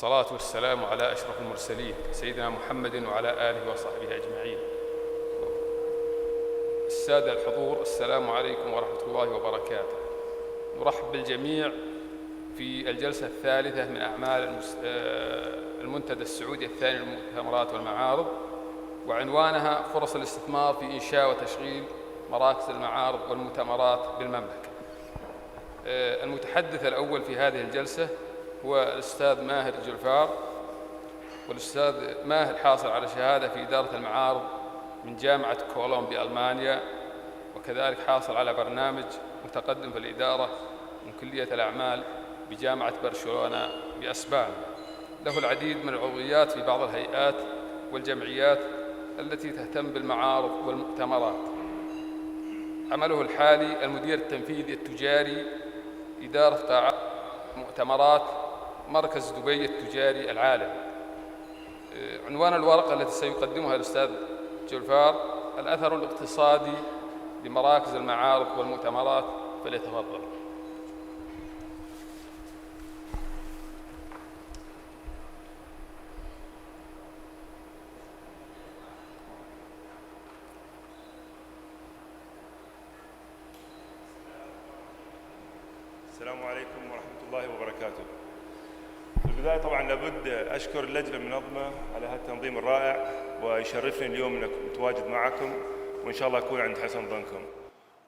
والصلاة والسلام على أشرف المرسلين سيدنا محمد وعلى آله وصحبه أجمعين. السادة الحضور، السلام عليكم ورحمة الله وبركاته. نرحب بالجميع في الجلسة الثالثة من أعمال المنتدى السعودي الثاني للمؤتمرات والمعارض، وعنوانها فرص الاستثمار في إنشاء وتشغيل مراكز المعارض والمؤتمرات بالمملكة. المتحدث الأول في هذه الجلسة هو الأستاذ ماهر الجلفار، والأستاذ ماهر حاصل على شهادة في إدارة المعارض من جامعة كولوم بألمانيا، وكذلك حاصل على برنامج متقدم في الإدارة من كلية الأعمال بجامعة برشلونة بأسبانيا. له العديد من العضويات في بعض الهيئات والجمعيات التي تهتم بالمعارض والمؤتمرات. عمله الحالي المدير التنفيذي التجاري إدارة قطاعات مؤتمرات مركز دبي التجاري العالمي. عنوان الورقة التي سيقدمها الأستاذ جلفار: الأثر الاقتصادي لمراكز المعارض والمؤتمرات. فليتفضل. السلام عليكم ورحمة الله وبركاته. في البداية طبعا لابد أشكر اللجنة المنظمة على هذا التنظيم الرائع، ويشرفني اليوم أن متواجد معكم، وإن شاء الله أكون عند حسن ظنكم.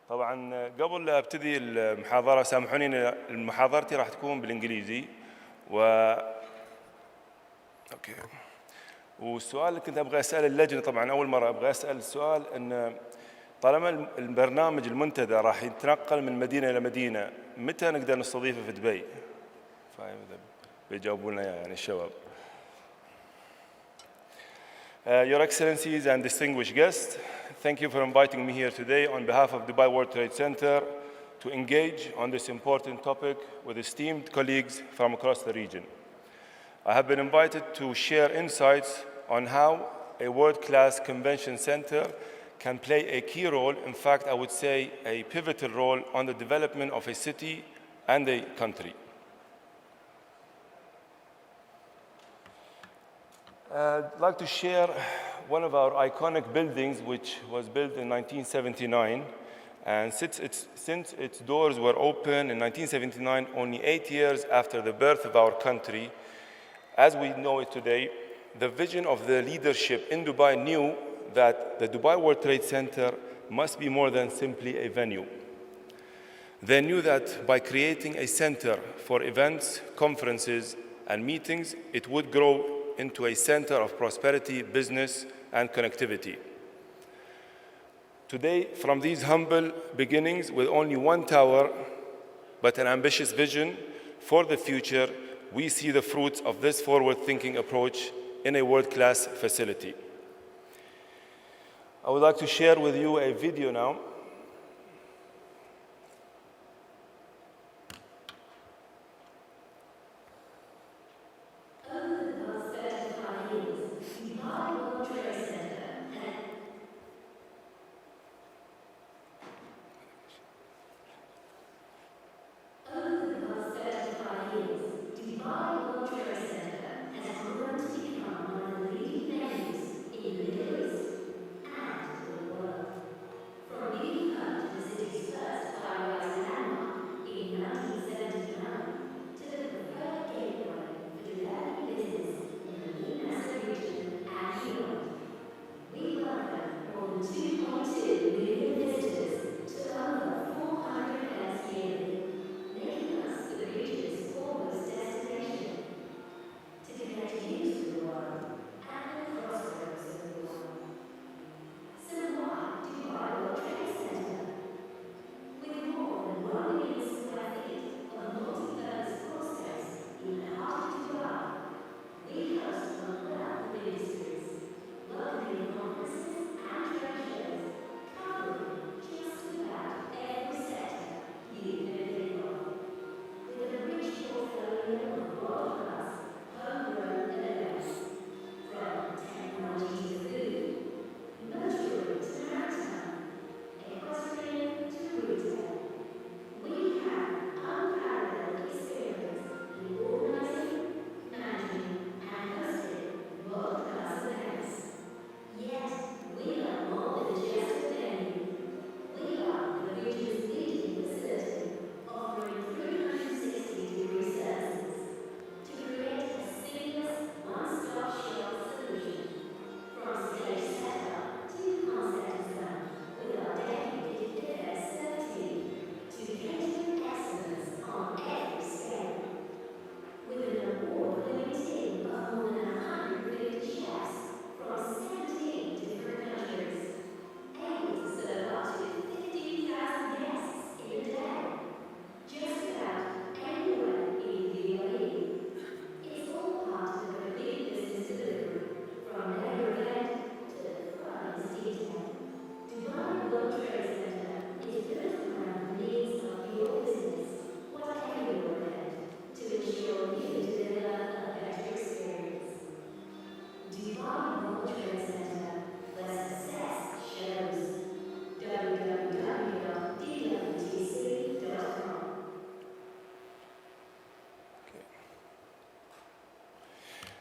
طبعا قبل لا أبتدي المحاضرة سامحوني أن محاضرتي راح تكون بالإنجليزي أوكي. والسؤال اللي كنت أبغى أسأل اللجنة، طبعا أول مرة أبغى أسأل السؤال، أن طالما البرنامج المنتدى راح يتنقل من مدينة إلى مدينة، متى نقدر نستضيفه في دبي؟ بيجاوبوا لنا يعني الشباب. Your Excellencies and distinguished guests, thank you for inviting me here today on behalf of Dubai World Trade Center to engage on this important topic with esteemed colleagues from across the region. I have been invited to share insights on how a world-class convention center can play a key role, in fact, I would say a pivotal role on the development of a city and a country. I'd like to share one of our iconic buildings, which was built in 1979. And since its doors were open in 1979, only 8 years after the birth of our country, as we know it today, the vision of the leadership in Dubai knew that the Dubai World Trade Center must be more than simply a venue. They knew that by creating a center for events, conferences, and meetings, it would grow into a center of prosperity, business, and connectivity. Today, from these humble beginnings with only one tower, but an ambitious vision for the future, we see the fruits of this forward-thinking approach in a world-class facility. I would like to share with you a video now. From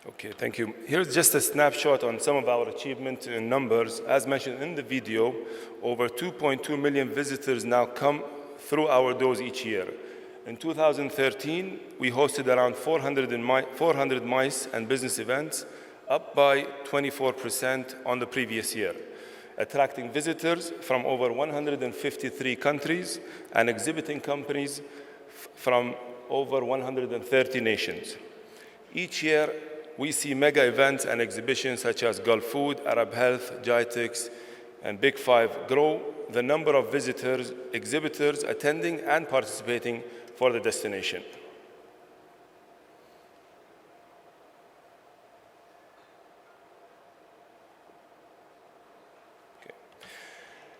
Okay, thank you. Here's just a snapshot on some of our achievements in numbers. As mentioned in the video, over 2.2 million visitors now come through our doors each year. In 2013, we hosted around 400 MICE and business events, up by 24% on the previous year, attracting visitors from over 153 countries and exhibiting companies from over 130 nations. Each year, we see mega events and exhibitions such as Gulf Food, Arab Health, GITEX, and Big Five grow the number of visitors, exhibitors attending and participating for the destination. Okay.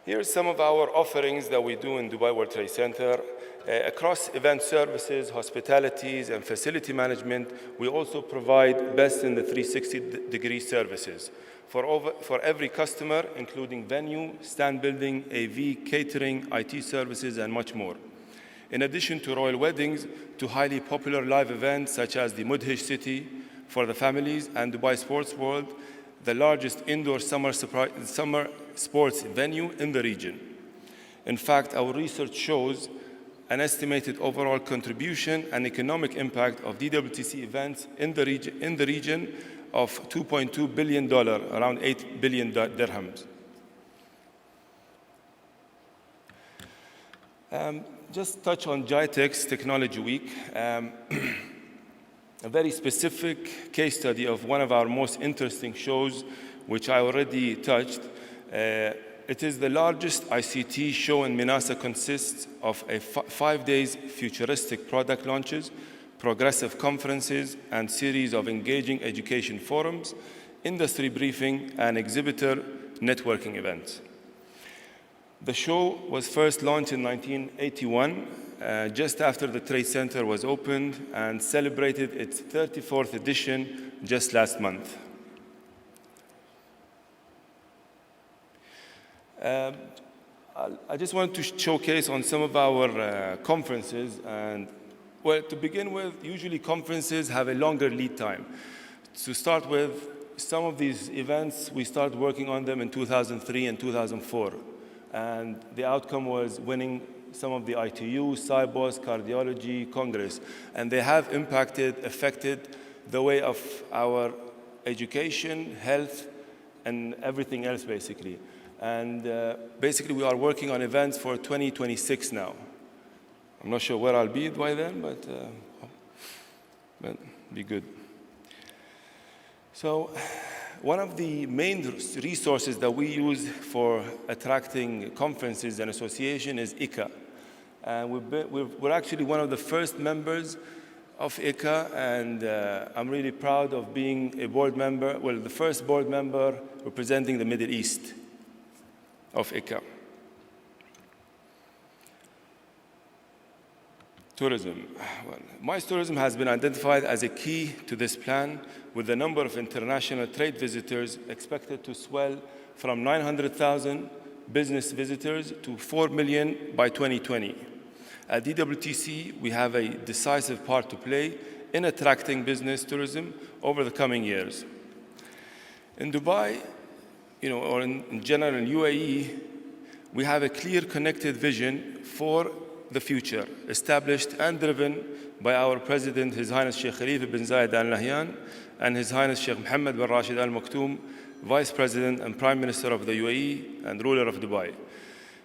Here's some of our offerings that we do in Dubai World Trade Center. Across event services, hospitalities, and facility management, we also provide best in the 360-degree services for every customer, including venue, stand building, AV, catering, IT services, and much more. In addition to royal weddings, to highly popular live events such as the Mudhij City for the families and Dubai Sports World, the largest indoor summer sports venue in the region. In fact, our research shows an estimated overall contribution and economic impact of DWTC events in the region of $2.2 billion, around 8 billion dirhams. Just touch on GITEX Technology Week. A very specific case study of one of our most interesting shows, which I already touched. It is the largest ICT show in Minasa, consists of 5 days futuristic product launches, progressive conferences, and series of engaging education forums, industry briefing, and exhibitor networking events. The show was first launched in 1981, just after the Trade Center was opened, and celebrated its 34th edition just last month. I just wanted to showcase on some of our conferences, and well, to begin with, usually conferences have a longer lead time. To start with, some of these events, we started working on them in 2003 and 2004, and the outcome was winning some of the ITU, CIBOS, Cardiology, Congress, and they have affected the way of our education, health, and everything else, basically. And basically, we are working on events for 2026 now. I'm not sure where I'll be by then, but be good. So one of the main resources that we use for attracting conferences and association is ICA. And we're actually one of the first members of ICA, and I'm really proud of being a board member, well, the first board member representing the Middle East of ICA. Tourism. Well, MICE tourism has been identified as a key to this plan, with the number of international trade visitors expected to swell from 900,000 business visitors to 4 million by 2020. At DWTC, we have a decisive part to play in attracting business tourism over the coming years. In Dubai, or in general in UAE, we have a clear connected vision for the future, established and driven by our President, His Highness Sheikh Khalifa bin Zayed Al Nahyan, and His Highness Sheikh Mohammed bin Rashid Al Maktoum, Vice President and Prime Minister of the UAE and ruler of Dubai.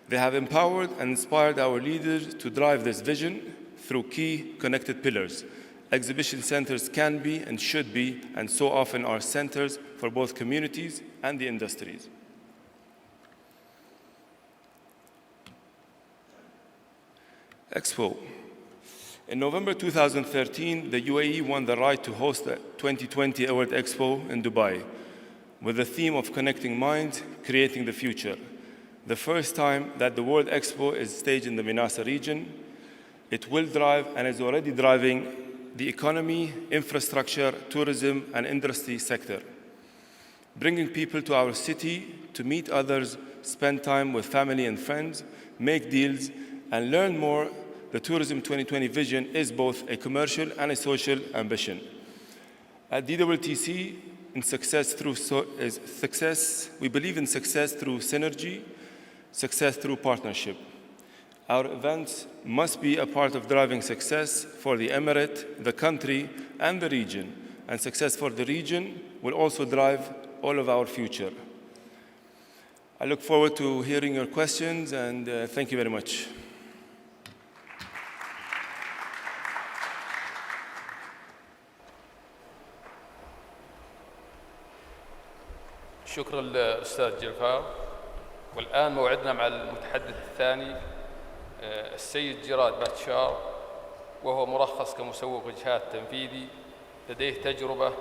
They have empowered and inspired our leaders to drive this vision through key connected pillars. Exhibition centers can be and should be, and so often are, centers for both communities and the industries. Expo. In November 2013, the UAE won the right to host the 2020 World Expo in Dubai, with the theme of connecting minds, creating the future. The first time that the World Expo is staged in the Minasa region. It will drive, and is already driving, the economy, infrastructure, tourism, and industry sector. bringing people to our city to meet others, spend time with family and friends, make deals, and learn more. The Tourism 2020 vision is both a commercial and a social ambition. At DWTC, we believe in success through synergy, success through partnership. Our events must be a part of driving success for the emirate, the country, and the region. And success for the region will also drive all of our future. I look forward to hearing your questions, and thank you very much. شكرا للأستاذ جلفار. والآن موعدنا مع المتحدث الثاني السيد جراد باتشار، وهو مرخص كمسوق جهات تنفيذي، لديه تجربة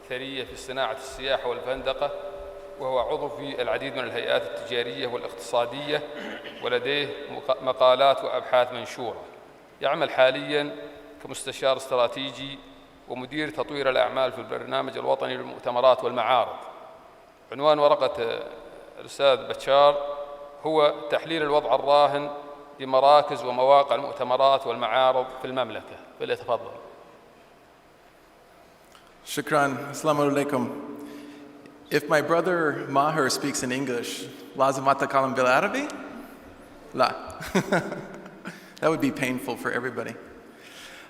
ثرية في صناعة السياحة والفندقة، وهو عضو في العديد من الهيئات التجارية والاقتصادية، ولديه مقالات وأبحاث منشورة. يعمل حالياً كمستشار استراتيجي ومدير تطوير الأعمال في البرنامج الوطني للمؤتمرات والمعارض. عنوان ورقة الأستاذ باتشار هو تحليل الوضع الراهن لمراكز ومواقع المؤتمرات والمعارض في المملكة. فليتفضل. Shukran. Assalamu alaikum. If my brother Maher speaks in English, lazim atakalam bil Arabi? La. That would be painful for everybody.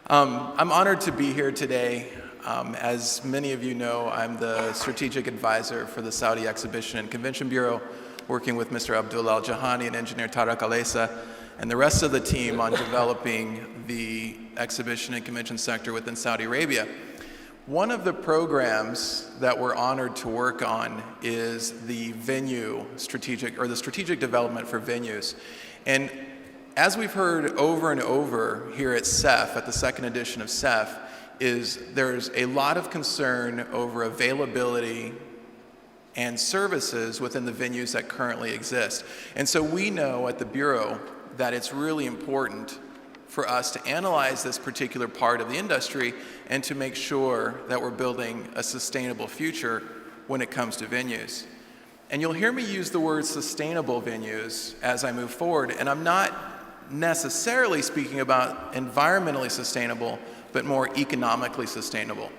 I'm honored to be here today. As many of you know, I'm the strategic advisor for the Saudi Exhibition and Convention Bureau, working with Mr. Abdullah Al-Jahani and engineer Tarek Al-Esa, and the rest of the team on developing the exhibition and convention sector within Saudi Arabia. One of the programs that we're honored to work on is the strategic development for venues. And as we've heard over and over here at CEF, at the second edition of CEF, there's a lot of concern over availability and services within the venues that currently exist. And so we know at the Bureau that it's really important for us to analyze this particular part of the industry and to make sure that we're building a sustainable future when it comes to venues. And you'll hear me use the word sustainable venues as I move forward, and I'm not necessarily speaking about environmentally sustainable, but more economically sustainable.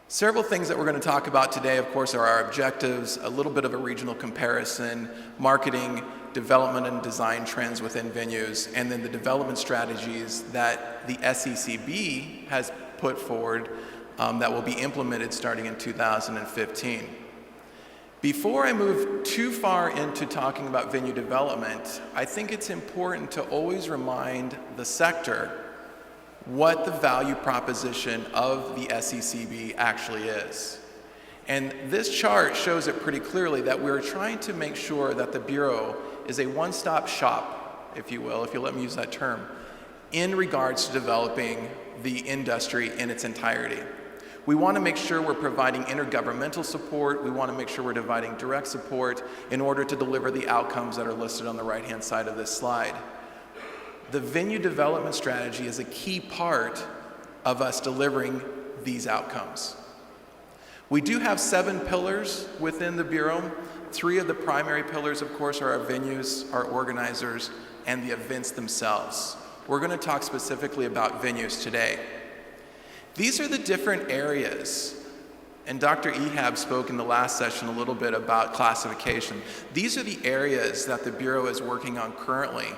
Several things that we're going to talk about today, of course, are our objectives, a little bit of a regional comparison, marketing, development and design trends within venues, and then the development strategies that the SECB has put forward that will be implemented starting in 2015. Before I move too far into talking about venue development, I think it's important to always remind the sector what the value proposition of the SECB actually is. And this chart shows it pretty clearly that we're trying to make sure that the Bureau is a one-stop shop, if you will, if you'll let me use that term, in regards to developing the industry in its entirety. We want to make sure we're providing intergovernmental support. We want to make sure we're providing direct support in order to deliver the outcomes that are listed on the right-hand side of this slide. The venue development strategy is a key part of us delivering these outcomes. We do have 7 pillars within the Bureau. 3 of the primary pillars, of course, are our venues, our organizers, and the events themselves. We're going to talk specifically about venues today. These are the different areas, and Dr. Ehab spoke in the last session a little bit about classification. These are the areas that the Bureau is working on currently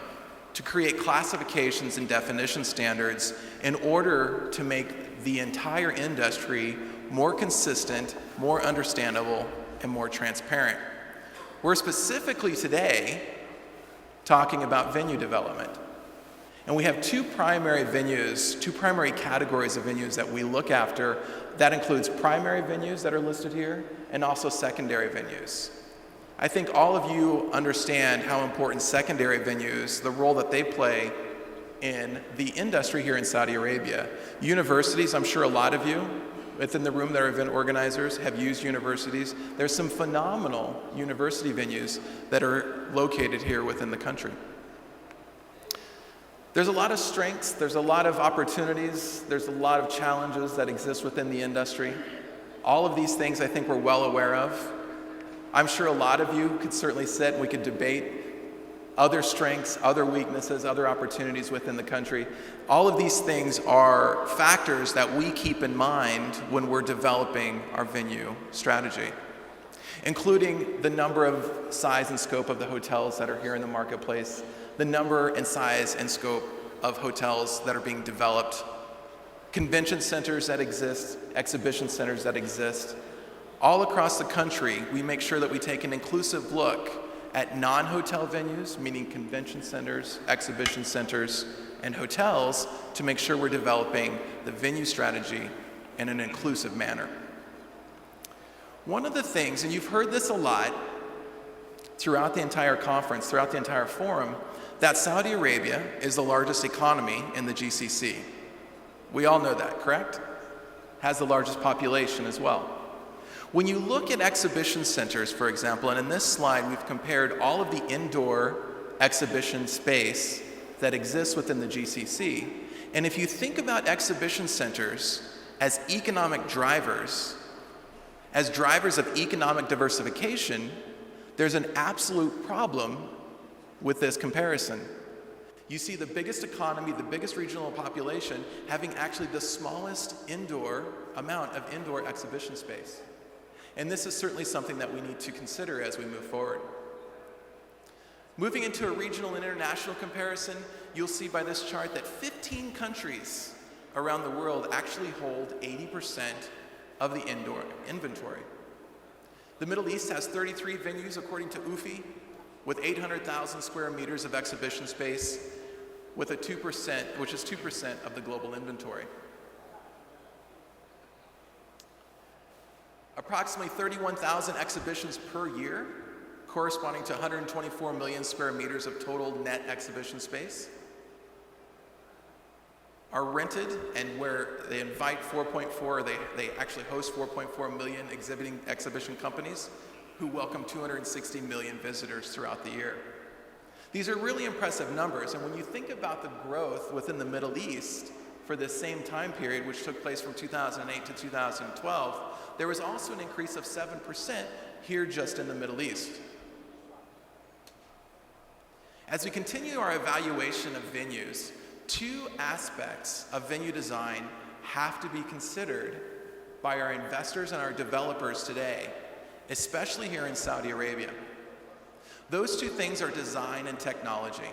to create classifications and definition standards in order to make the entire industry more consistent, more understandable, and more transparent. We're specifically today talking about venue development. And we have 2 primary venues, 2 primary categories of venues that we look after. That includes primary venues that are listed here and also secondary venues. I think all of you understand how important secondary venues, the role that they play in the industry here in Saudi Arabia. Universities, I'm sure a lot of you within the room that are event organizers have used universities. There's some phenomenal university venues that are located here within the country. There's a lot of strengths, there's a lot of opportunities, there's a lot of challenges that exist within the industry. All of these things I think we're well aware of. I'm sure a lot of you could certainly sit and we could debate other strengths, other weaknesses, other opportunities within the country. All of these things are factors that we keep in mind when we're developing our venue strategy, including the number of size and scope of the hotels that are here in the marketplace, the number and size and scope of hotels that are being developed, convention centers that exist, exhibition centers that exist. All across the country, we make sure that we take an inclusive look at non-hotel venues, meaning convention centers, exhibition centers, and hotels, to make sure we're developing the venue strategy in an inclusive manner. One of the things, and you've heard this a lot throughout the entire conference, throughout the entire forum, that Saudi Arabia is the largest economy in the GCC. We all know that, correct? Has the largest population as well. When you look at exhibition centers, for example, and in this slide we've compared all of the indoor exhibition space that exists within the GCC, and if you think about exhibition centers as economic drivers, as drivers of economic diversification, there's an absolute problem with this comparison. You see the biggest economy, the biggest regional population, having actually the smallest amount of indoor exhibition space. And this is certainly something that we need to consider as we move forward. Moving into a regional and international comparison, you'll see by this chart that 15 countries around the world actually hold 80% of the indoor inventory. The Middle East has 33 venues according to UFI, with 800,000 square meters of exhibition space, with a 2%, which is 2% of the global inventory. Approximately 31,000 exhibitions per year, corresponding to 124 million square meters of total net exhibition space, are rented, and where they invite they actually host 4.4 million exhibition companies who welcome 260 million visitors throughout the year. These are really impressive numbers, and when you think about the growth within the Middle East for this same time period, which took place from 2008 to 2012, there was also an increase of 7% here just in the Middle East. As we continue our evaluation of venues, two aspects of venue design have to be considered by our investors and our developers today, especially here in Saudi Arabia. Those two things are design and technology.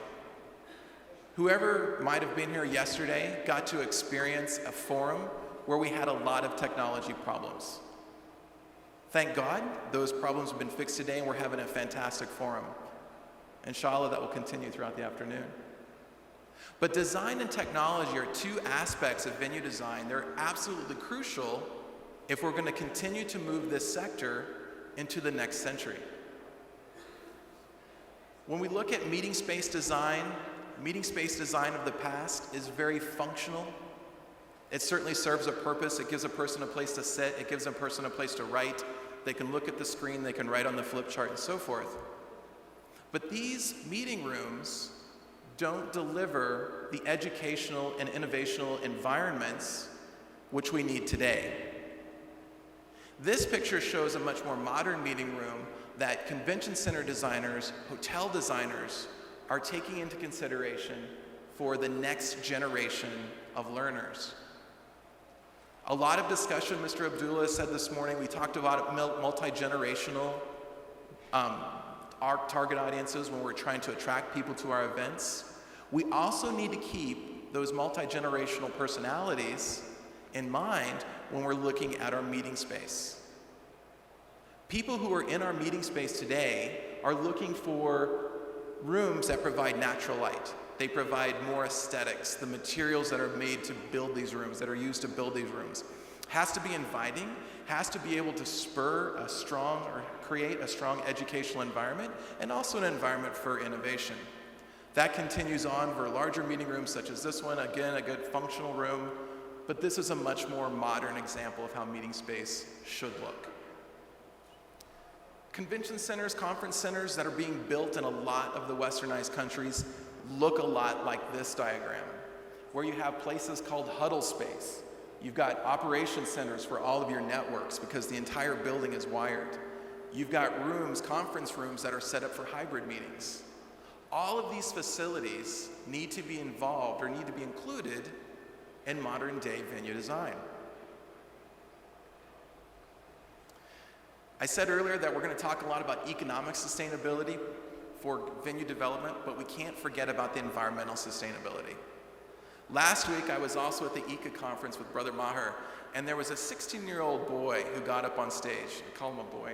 Whoever might have been here yesterday got to experience a forum where we had a lot of technology problems. Thank God, those problems have been fixed today and we're having a fantastic forum. Inshallah, that will continue throughout the afternoon. But design and technology are two aspects of venue design. They're absolutely crucial if we're going to continue to move this sector into the next century. When we look at meeting space design of the past is very functional. It certainly serves a purpose. It gives a person a place to sit. It gives a person a place to write. They can look at the screen, they can write on the flip chart, and so forth. But these meeting rooms don't deliver the educational and innovational environments which we need today. This picture shows a much more modern meeting room that convention center designers, hotel designers are taking into consideration for the next generation of learners. A lot of discussion, Mr. Abdullah said this morning, we talked about multi-generational our target audiences when we're trying to attract people to our events. We also need to keep those multi-generational personalities in mind when we're looking at our meeting space. People who are in our meeting space today are looking for rooms that provide natural light. They provide more aesthetics. The materials that are made to build these rooms, that are used to build these rooms, has to be inviting, has to be able to spur a strong or create a strong educational environment, and also an environment for innovation. That continues on for larger meeting rooms such as this one, again, a good functional room, but this is a much more modern example of how meeting space should look. Convention centers, conference centers that are being built in a lot of the westernized countries look a lot like this diagram, where you have places called huddle space. You've got operation centers for all of your networks because the entire building is wired. You've got rooms, conference rooms that are set up for hybrid meetings. All of these facilities need to be involved or need to be included in modern day venue design. I said earlier that we're going to talk a lot about economic sustainability for venue development, but we can't forget about the environmental sustainability. Last week, I was also at the ECA conference with Brother Maher, and there was a 16-year-old boy who got up on stage. I call him a boy.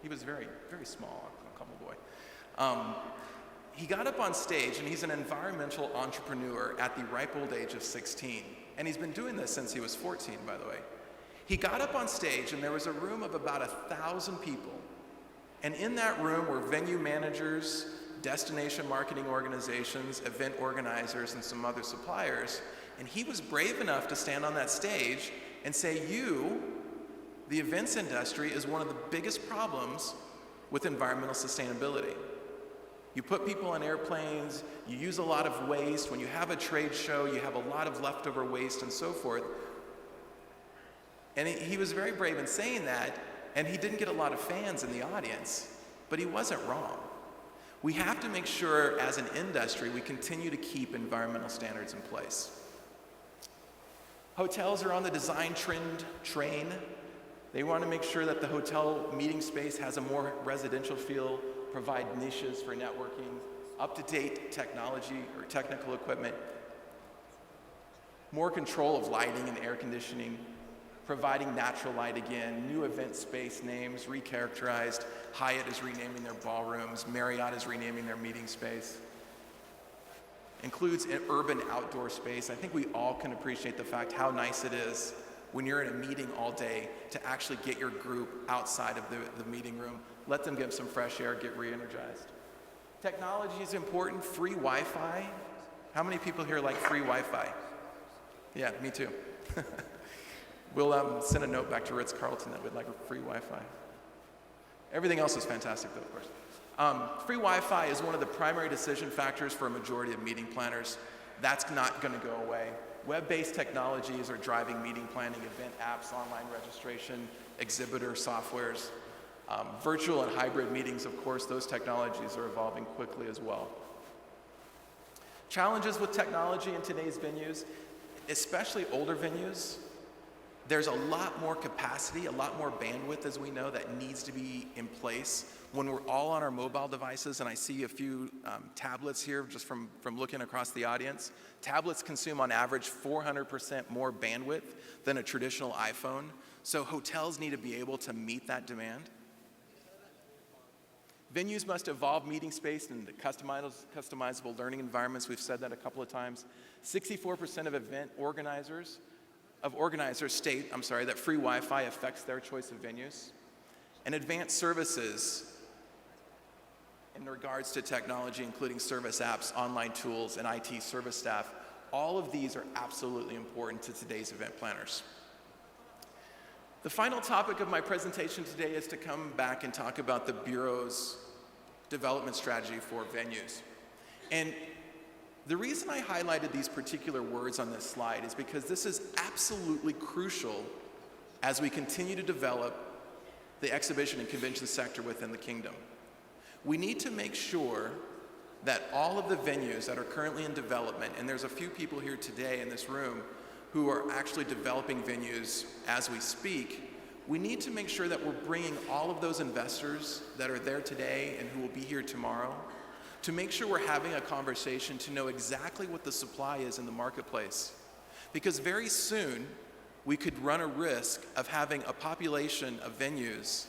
He was very, very small. I'll call him a boy. He got up on stage, and he's an environmental entrepreneur at the ripe old age of 16. And he's been doing this since he was 14, by the way. He got up on stage, and there was a room of about 1,000 people. And in that room were venue managers, destination marketing organizations, event organizers, and some other suppliers. And he was brave enough to stand on that stage and say, you, the events industry, is one of the biggest problems with environmental sustainability. You put people on airplanes, you use a lot of waste. When you have a trade show, you have a lot of leftover waste and so forth. And he was very brave in saying that, and he didn't get a lot of fans in the audience, but he wasn't wrong. We have to make sure, as an industry, we continue to keep environmental standards in place. Hotels are on the design trend train. They want to make sure that the hotel meeting space has a more residential feel, provide niches for networking, up-to-date technology or technical equipment, more control of lighting and air conditioning, providing natural light again, new event space names, recharacterized. Hyatt is renaming their ballrooms, Marriott is renaming their meeting space. Includes an urban outdoor space. I think we all can appreciate the fact how nice it is when you're in a meeting all day to actually get your group outside of the meeting room, let them get some fresh air, get re-energized. Technology is important, free Wi-Fi. How many people here like free Wi-Fi? Yeah, me too. We'll send a note back to Ritz-Carlton that we'd like free Wi-Fi. Everything else is fantastic though, of course. Free Wi-Fi is one of the primary decision factors for a majority of meeting planners. That's not going to go away. Web-based technologies are driving meeting planning, event apps, online registration, exhibitor softwares. Virtual and hybrid meetings, of course, those technologies are evolving quickly as well. Challenges with technology in today's venues, especially older venues. There's a lot more capacity, a lot more bandwidth, as we know, that needs to be in place when we're all on our mobile devices. And I see a few tablets here just from looking across the audience. Tablets consume on average 400% more bandwidth than a traditional iPhone. So hotels need to be able to meet that demand. Venues must evolve meeting space into customizable learning environments. We've said that a couple of times. 64% of event organizers state that free Wi-Fi affects their choice of venues. And advanced services in regards to technology, including service apps, online tools, and IT service staff, all of these are absolutely important to today's event planners. The final topic of my presentation today is to come back and talk about the Bureau's development strategy for venues. And the reason I highlighted these particular words on this slide is because this is absolutely crucial as we continue to develop the exhibition and convention sector within the kingdom. We need to make sure that all of the venues that are currently in development, and there's a few people here today in this room who are actually developing venues as we speak, we need to make sure that we're bringing all of those investors that are there today and who will be here tomorrow to make sure we're having a conversation to know exactly what the supply is in the marketplace. Because very soon, we could run a risk of having a population of venues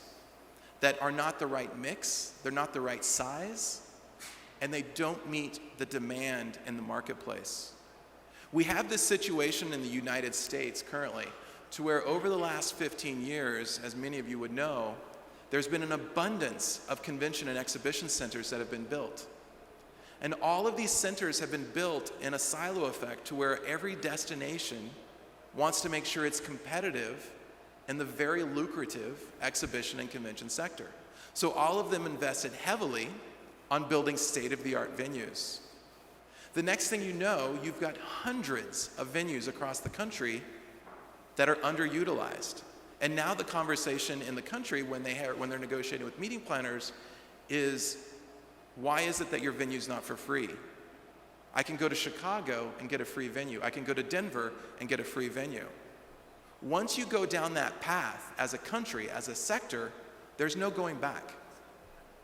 that are not the right mix, they're not the right size, and they don't meet the demand in the marketplace. We have this situation in the United States currently to where over the last 15 years, as many of you would know, there's been an abundance of convention and exhibition centers that have been built. And all of these centers have been built in a silo effect to where every destination wants to make sure it's competitive in the very lucrative exhibition and convention sector. So all of them invested heavily on building state-of-the-art venues. The next thing you know, you've got hundreds of venues across the country that are underutilized. And now the conversation in the country when they're negotiating with meeting planners is, why is it that your venue's not for free? I can go to Chicago and get a free venue. I can go to Denver and get a free venue. Once you go down that path as a country, as a sector, there's no going back.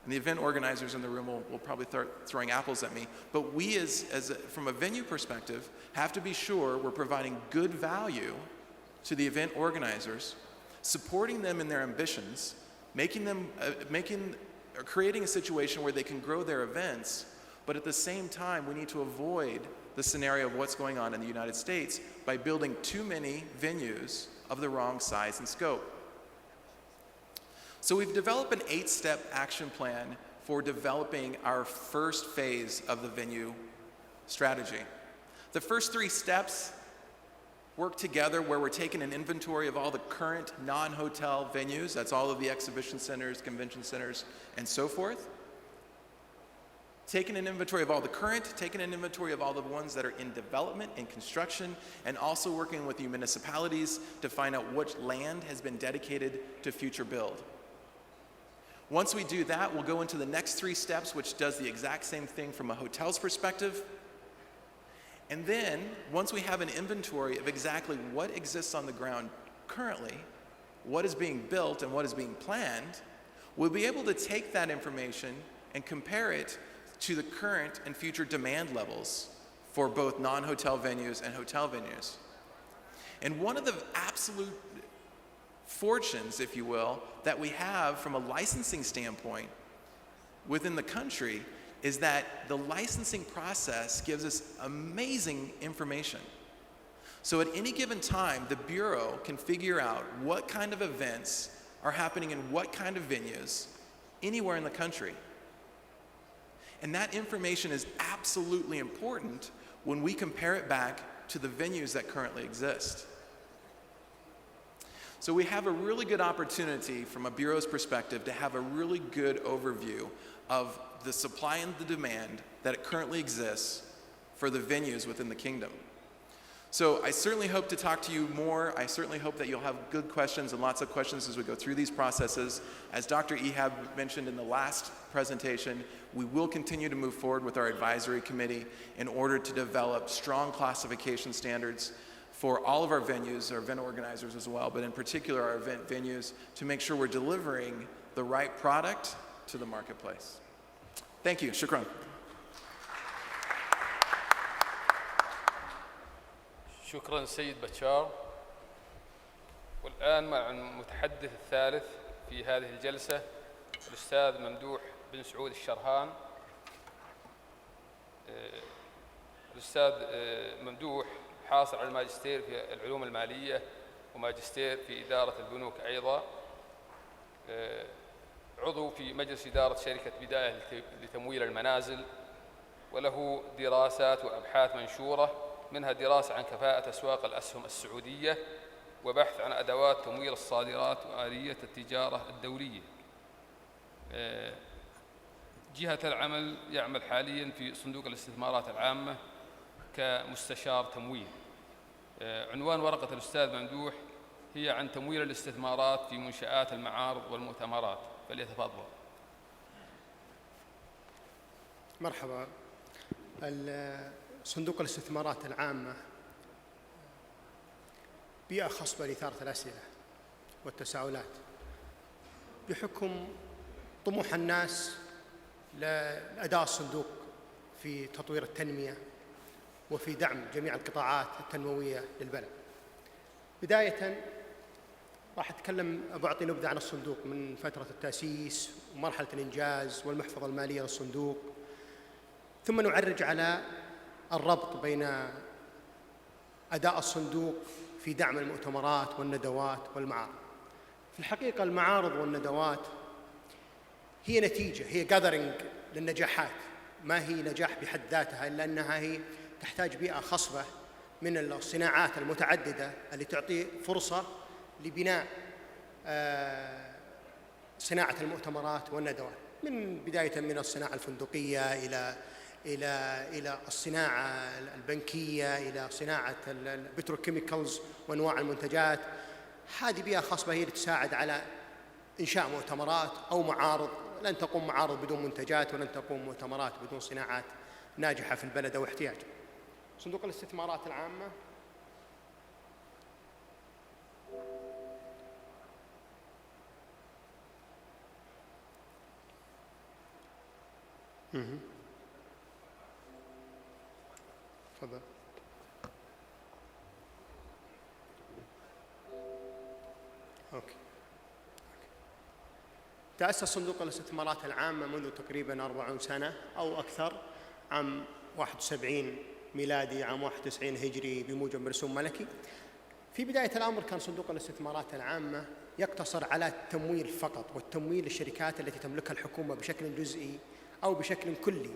And the event organizers in the room will probably start throwing apples at me, but we from a venue perspective have to be sure we're providing good value to the event organizers, supporting them in their ambitions, creating a situation where they can grow their events, but at the same time we need to avoid the scenario of what's going on in the United States by building too many venues of the wrong size and scope. So we've developed an 8-step action plan for developing our first phase of the venue strategy. The first 3 steps work together where we're taking an inventory of all the current non-hotel venues, that's all of the exhibition centers, convention centers, and so forth. Taking an inventory of all the current, taking an inventory of all the ones that are in development and construction, and also working with the municipalities to find out which land has been dedicated to future build. Once we do that, we'll go into the next 3 steps, which does the exact same thing from a hotel's perspective. And then, once we have an inventory of exactly what exists on the ground currently, what is being built and what is being planned, we'll be able to take that information and compare it to the current and future demand levels for both non-hotel venues and hotel venues. And one of the absolute fortunes, if you will, that we have from a licensing standpoint within the country is that the licensing process gives us amazing information. So at any given time, the Bureau can figure out what kind of events are happening in what kind of venues anywhere in the country. And that information is absolutely important when we compare it back to the venues that currently exist. So we have a really good opportunity from a Bureau's perspective to have a really good overview of the supply and the demand that currently exists for the venues within the kingdom. So I certainly hope to talk to you more. I certainly hope that you'll have good questions and lots of questions as we go through these processes. As Dr. Ehab mentioned in the last presentation, we will continue to move forward with our advisory committee in order to develop strong classification standards for all of our venues, our event organizers as well, but in particular our event venues, to make sure we're delivering the right product to the marketplace. Thank you. Shukran. شكرا سيد بشار. والآن مع المتحدث الثالث في هذه الجلسة الأستاذ ممدوح بن سعود الشرهان. الأستاذ ممدوح حاصل على الماجستير في العلوم المالية وماجستير في إدارة البنوك أيضا. عضو في مجلس إدارة شركة بداية لتمويل المنازل، وله دراسات وأبحاث منشورة، منها دراسة عن كفاءة أسواق الأسهم السعودية وبحث عن أدوات تمويل الصادرات وآلية التجارة الدولية. جهة العمل يعمل حاليا في صندوق الاستثمارات العامة كمستشار تمويل. عنوان ورقة الأستاذ ممدوح هي عن تمويل الاستثمارات في منشآت المعارض والمؤتمرات، فليتفضل. مرحبا. صندوق الاستثمارات العامة بيئة خصبة لإثارة الأسئلة والتساؤلات بحكم طموح الناس لأداء الصندوق في تطوير التنمية وفي دعم جميع القطاعات التنموية للبلد. بداية راح أتكلم بعطي نبذة عن الصندوق من فترة التأسيس ومرحلة الإنجاز والمحفظة المالية للصندوق، ثم نعرج على الربط بين أداء الصندوق في دعم المؤتمرات والندوات والمعارض. في الحقيقة المعارض والندوات هي نتيجة، هي gathering للنجاحات، ما هي نجاح بحد ذاتها إلا أنها هي تحتاج بيئة خصبة من الصناعات المتعددة اللي تعطي فرصة لبناء صناعة المؤتمرات والندوات، من بداية من الصناعة الفندقية إلى إلى الصناعة البنكية، إلى صناعة البتروكيميكالز وأنواع المنتجات. هذه بيئة خاصة هي اللي تساعد على إنشاء مؤتمرات أو معارض. لن تقوم معارض بدون منتجات، ولن تقوم مؤتمرات بدون صناعات ناجحة في البلد أو احتياج. صندوق الاستثمارات العامة تفضل. أوكي. تأسس صندوق الاستثمارات العامة منذ تقريباً 40 سنة أو أكثر، عام 71 ميلادي، عام 91 هجري بموجب رسوم ملكي. في بداية الأمر كان صندوق الاستثمارات العامة يقتصر على التمويل فقط، والتمويل للشركات التي تملكها الحكومة بشكل جزئي أو بشكل كلي.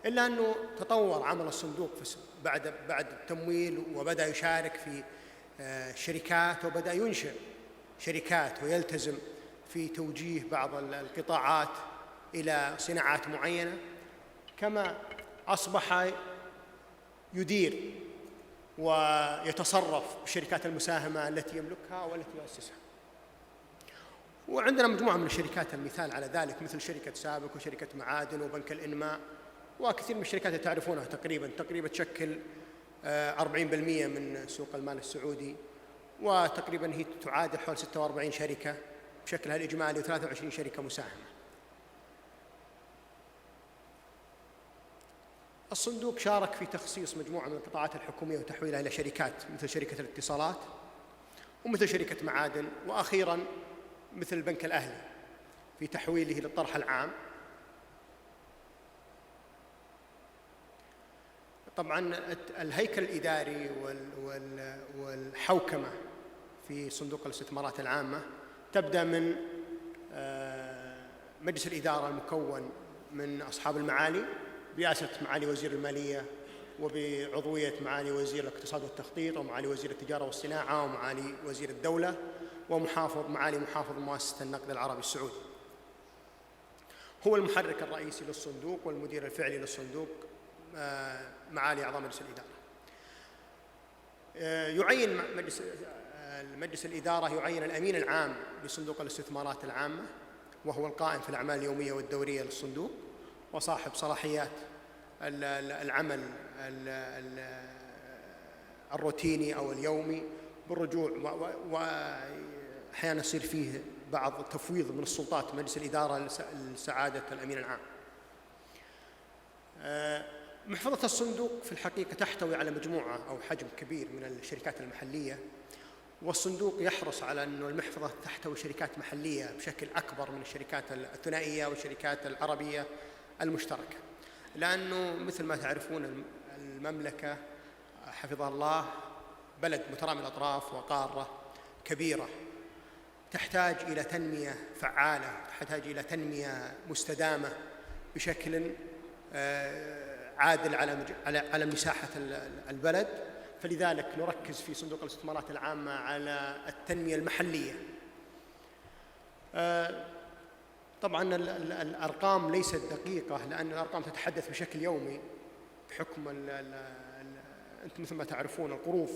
إلا أنه تطور عمل الصندوق بعد التمويل، وبدأ يشارك في شركات، وبدأ ينشئ شركات ويلتزم في توجيه بعض القطاعات إلى صناعات معينة، كما أصبح يدير ويتصرف بالشركات المساهمة التي يملكها والتي يؤسسها. وعندنا مجموعة من الشركات المثال على ذلك، مثل شركة سابك وشركة معادن وبنك الإنماء، وكثير من الشركات اللي تعرفونها تقريبا تشكل 40% من سوق المال السعودي، وتقريبا هي تعادل حول 46 شركة بشكلها الإجمالي و23 شركة مساهمة. الصندوق شارك في تخصيص مجموعة من القطاعات الحكومية وتحويلها إلى شركات، مثل شركة الاتصالات ومثل شركة معادن، وأخيراً مثل البنك الأهلي في تحويله للطرح العام. طبعاً الهيكل الإداري والحوكمة في صندوق الاستثمارات العامة تبدأ من مجلس الإدارة المكون من أصحاب المعالي برئاسة معالي وزير المالية، وبعضوية معالي وزير الاقتصاد والتخطيط، ومعالي وزير التجارة والصناعة، ومعالي وزير الدولة، معالي محافظ مؤسسة النقد العربي السعودي. هو المحرك الرئيسي للصندوق والمدير الفعلي للصندوق معالي أعضاء مجلس الإدارة. يعين مجلس الإدارة يعين الأمين العام لصندوق الاستثمارات العامة، وهو القائم في الأعمال اليومية والدورية للصندوق، وصاحب صلاحيات العمل الروتيني أو اليومي بالرجوع، وأحيانا يصير فيه بعض التفويض من السلطات مجلس الإدارة لسعادة الأمين العام. محفظة الصندوق في الحقيقة تحتوي على مجموعة أو حجم كبير من الشركات المحلية، والصندوق يحرص على أن المحفظة تحتوي شركات محلية بشكل أكبر من الشركات الثنائية والشركات العربية المشتركة، لأنه مثل ما تعرفون المملكة حفظها الله بلد مترامي الأطراف وقارة كبيرة، تحتاج إلى تنمية فعالة، تحتاج إلى تنمية مستدامة بشكل عادل على مساحة البلد. فلذلك نركز في صندوق الاستثمارات العامة على التنمية المحلية. طبعاً الأرقام ليست دقيقة، لأن الأرقام تتحدث بشكل يومي بحكم أنتم مثل ما تعرفون القروض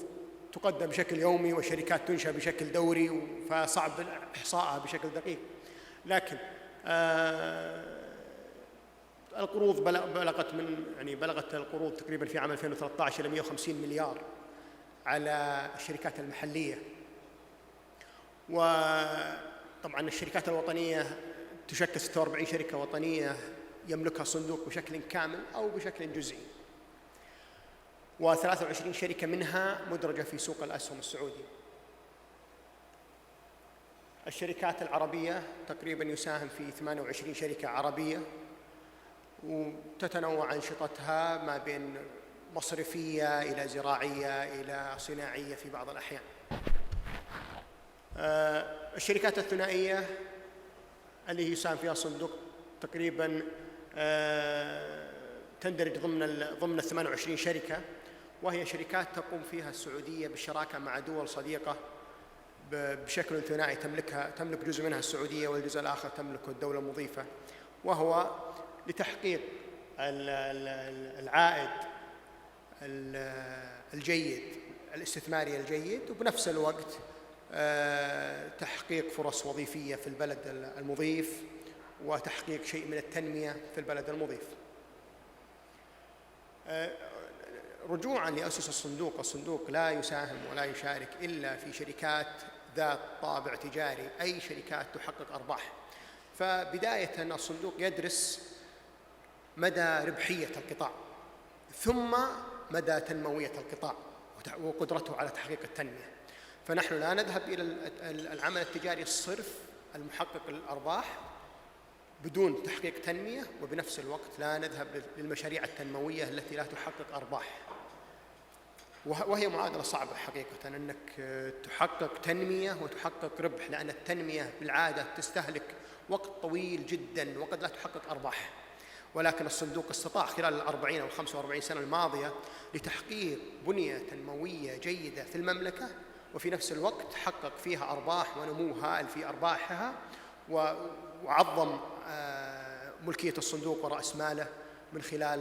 تقدم بشكل يومي والشركات تنشأ بشكل دوري، فصعب إحصائها بشكل دقيق. لكن القروض بلغت القروض تقريبا في عام 2013 إلى 150 مليار على الشركات المحلية. وطبعا الشركات الوطنية تشكل 46 شركة وطنية يملكها الصندوق بشكل كامل أو بشكل جزئي، و23 شركة منها مدرجة في سوق الأسهم السعودي. الشركات العربية تقريبا يساهم في 28 شركة عربية، وتتنوع أنشطتها ما بين مصرفية إلى زراعية إلى صناعية في بعض الأحيان. الشركات الثنائية اللي يساهم فيها الصندوق تقريبا تندرج ضمن 28 شركة، وهي شركات تقوم فيها السعودية بالشراكة مع دول صديقة بشكل ثنائي، تملك جزء منها السعودية والجزء الآخر تملكه الدولة المضيفة، وهو لتحقيق العائد الجيد الاستثماري الجيد، وبنفس الوقت تحقيق فرص وظيفية في البلد المضيف وتحقيق شيء من التنمية في البلد المضيف. رجوعاً لأسس الصندوق، الصندوق لا يساهم ولا يشارك إلا في شركات ذات طابع تجاري، أي شركات تحقق أرباح. فبداية الصندوق يدرس مدى ربحية القطاع، ثم مدى تنموية القطاع وقدرته على تحقيق التنمية. فنحن لا نذهب إلى العمل التجاري الصرف المحقق الأرباح بدون تحقيق تنمية، وبنفس الوقت لا نذهب للمشاريع التنموية التي لا تحقق أرباح. وهي معادلة صعبة حقيقة، أنك تحقق تنمية وتحقق ربح، لأن التنمية بالعادة تستهلك وقت طويل جدا وقد لا تحقق أرباح. ولكن الصندوق استطاع خلال 40 أو 45 سنة الماضية لتحقيق بنية تنموية جيدة في المملكة، وفي نفس الوقت حقق فيها أرباح ونمو هائل في أرباحها، وعظم ملكية الصندوق ورأس ماله من خلال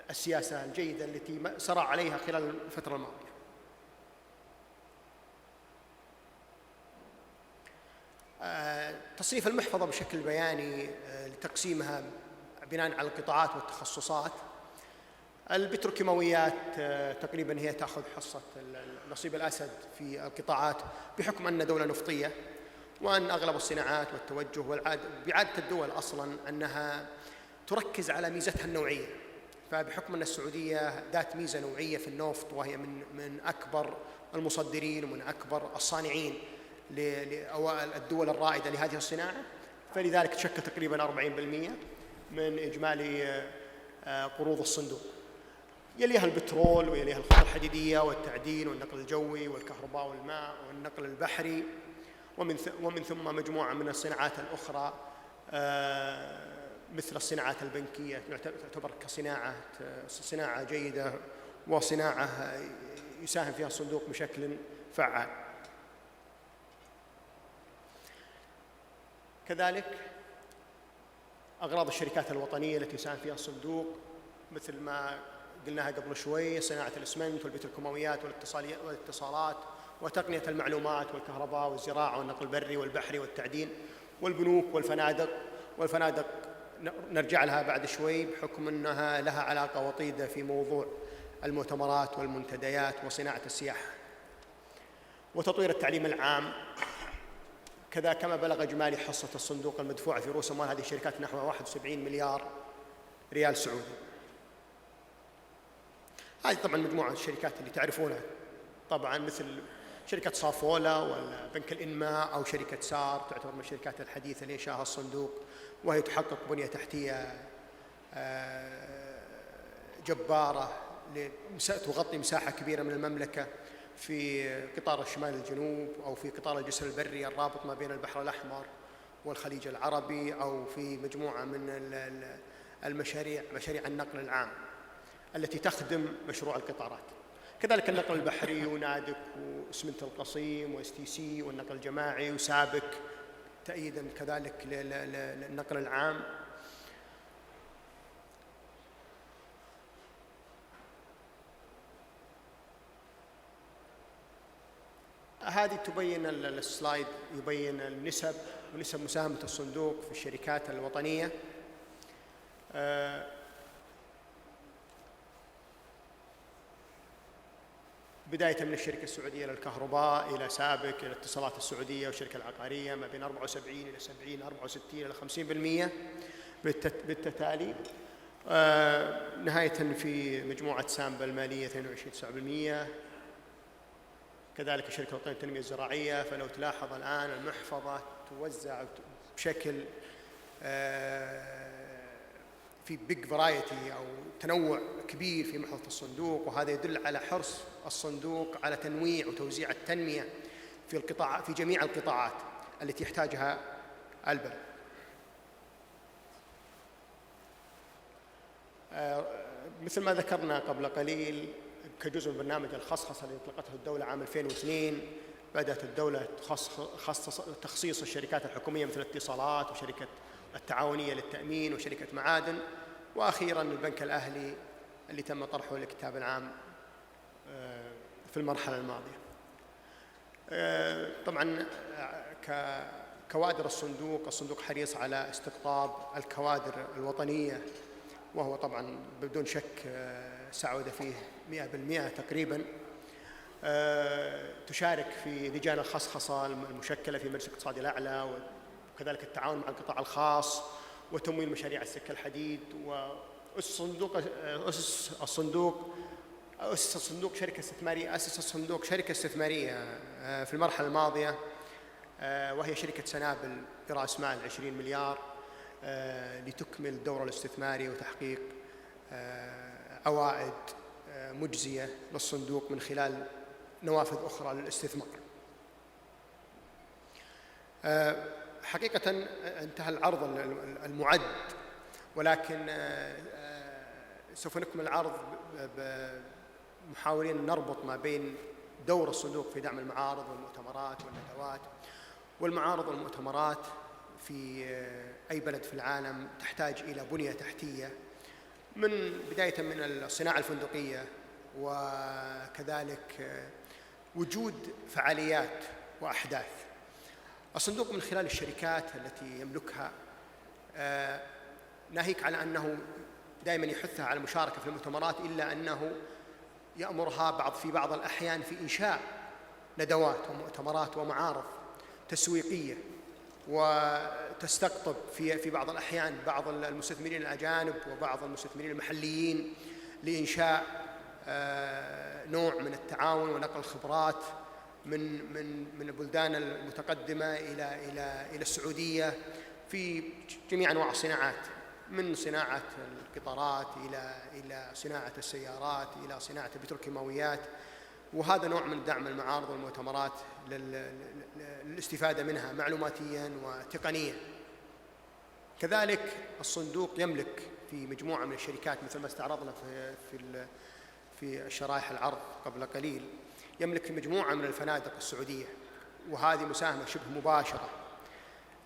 السياسة الجيدة التي سرى عليها خلال الفترة الماضية. تصنيف المحفظة بشكل بياني لتقسيمها بناء على القطاعات والتخصصات. البتروكيماويات تقريبا هي تأخذ حصة نصيب الأسد في القطاعات، بحكم أن دولة نفطية، وأن أغلب الصناعات والتوجه بعادة الدول أصلا أنها تركز على ميزتها النوعية. فبحكم أن السعودية ذات ميزة نوعية في النفط، وهي من أكبر المصدرين ومن أكبر الصانعين لأوائل الدول الرائدة لهذه الصناعة، فلذلك تشكل تقريبا 40% من إجمالي قروض الصندوق. يليها البترول، ويليها الخطوط الحديدية والتعدين والنقل الجوي والكهرباء والماء والنقل البحري، ومن ثم مجموعة من الصناعات الأخرى مثل الصناعات البنكية، تعتبر صناعة جيدة وصناعة يساهم فيها الصندوق بشكل فعال. كذلك أغراض الشركات الوطنية التي يساهم فيها الصندوق، مثل ما قلناها قبل شوي، صناعة الإسمنت والبتروكيماويات والاتصالات وتقنية المعلومات والكهرباء والزراعة والنقل البري والبحري والتعدين والبنوك والفنادق نرجع لها بعد شوي، بحكم أنها لها علاقة وطيدة في موضوع المؤتمرات والمنتديات وصناعة السياحة. وتطوير التعليم العام كذا، كما بلغ إجمالي حصة الصندوق المدفوعة في رؤوس أموال هذه الشركات نحو 71 مليار ريال سعودي. هذه طبعا مجموعة الشركات اللي تعرفونها طبعا، مثل شركة صافولا ولا بنك الإنماء أو شركة سار، تعتبر من الشركات الحديثة اللي إنشاها الصندوق، وهي تحقق بنية تحتية جبارة تغطي مساحة كبيرة من المملكة في قطار الشمال الجنوب، أو في قطار الجسر البري الرابط ما بين البحر الأحمر والخليج العربي، أو في مجموعة من مشاريع النقل العام التي تخدم مشروع القطارات. كذلك النقل البحري ونادك واسمنت القصيم واس-تي-سي والنقل الجماعي وسابك، تأييدا كذلك للنقل العام. هذه تبين السلايد، يبين النسب ونسب مساهمة الصندوق في الشركات الوطنية. بداية من الشركة السعودية للكهرباء إلى سابك إلى اتصالات السعودية والشركة العقارية، ما بين 74 إلى 70 64 إلى 50% بالتتالي. نهاية في مجموعة سامبا المالية 22.9%. كذلك الشركة الوطنية للتنمية الزراعية، فلو تلاحظ الآن المحفظة توزع بشكل في بيج فرايتي أو تنوع كبير في محفظة الصندوق، وهذا يدل على حرص الصندوق على تنويع وتوزيع التنمية في جميع القطاعات التي يحتاجها البلد. مثل ما ذكرنا قبل قليل، كجزء من برنامج الخصخصة اللي أطلقته الدولة عام 2002، بدأت الدولة تخصيص الشركات الحكومية مثل الاتصالات التعاونية للتأمين وشركة معادن، وأخيراً البنك الأهلي اللي تم طرحه للكتاب العام في المرحلة الماضية. طبعاً كوادر الصندوق حريص على استقطاب الكوادر الوطنية، وهو طبعاً بدون شك سعود فيه 100% تقريباً. تشارك في لجان الخصخصة المشكلة في مجلس الاقتصاد الأعلى، وكذلك التعاون مع القطاع الخاص وتمويل مشاريع السكة الحديد. أسس الصندوق شركة استثمارية، أسس الصندوق شركة استثمارية في المرحلة الماضية، وهي شركة سنابل برأس مال 20 مليار لتكمل الدور الاستثماري وتحقيق عوائد مجزية للصندوق من خلال نوافذ أخرى للاستثمار. حقيقة انتهى العرض المعد، ولكن سوف نكمل العرض محاولين نربط ما بين دور الصندوق في دعم المعارض والمؤتمرات والندوات. والمعارض والمؤتمرات في أي بلد في العالم تحتاج إلى بنية تحتية، من بداية من الصناعة الفندقية، وكذلك وجود فعاليات وأحداث. الصندوق من خلال الشركات التي يملكها ناهيك على أنه دائما يحثها على المشاركة في المؤتمرات، إلا أنه يأمرها في بعض الأحيان في إنشاء ندوات ومؤتمرات ومعارض تسويقية، وتستقطب في بعض الأحيان بعض المستثمرين الأجانب وبعض المستثمرين المحليين لإنشاء نوع من التعاون ونقل الخبرات من البلدان المتقدمة إلى السعودية في جميع أنواع الصناعات، من صناعة القطارات إلى صناعة السيارات إلى صناعة البتروكيماويات. وهذا نوع من دعم المعارض والمؤتمرات للاستفادة منها معلوماتياً وتقنياً. كذلك الصندوق يملك في مجموعة من الشركات، مثل ما استعرضنا في الشرائح العرض قبل قليل، يملك في مجموعة من الفنادق السعودية، وهذه مساهمة شبه مباشرة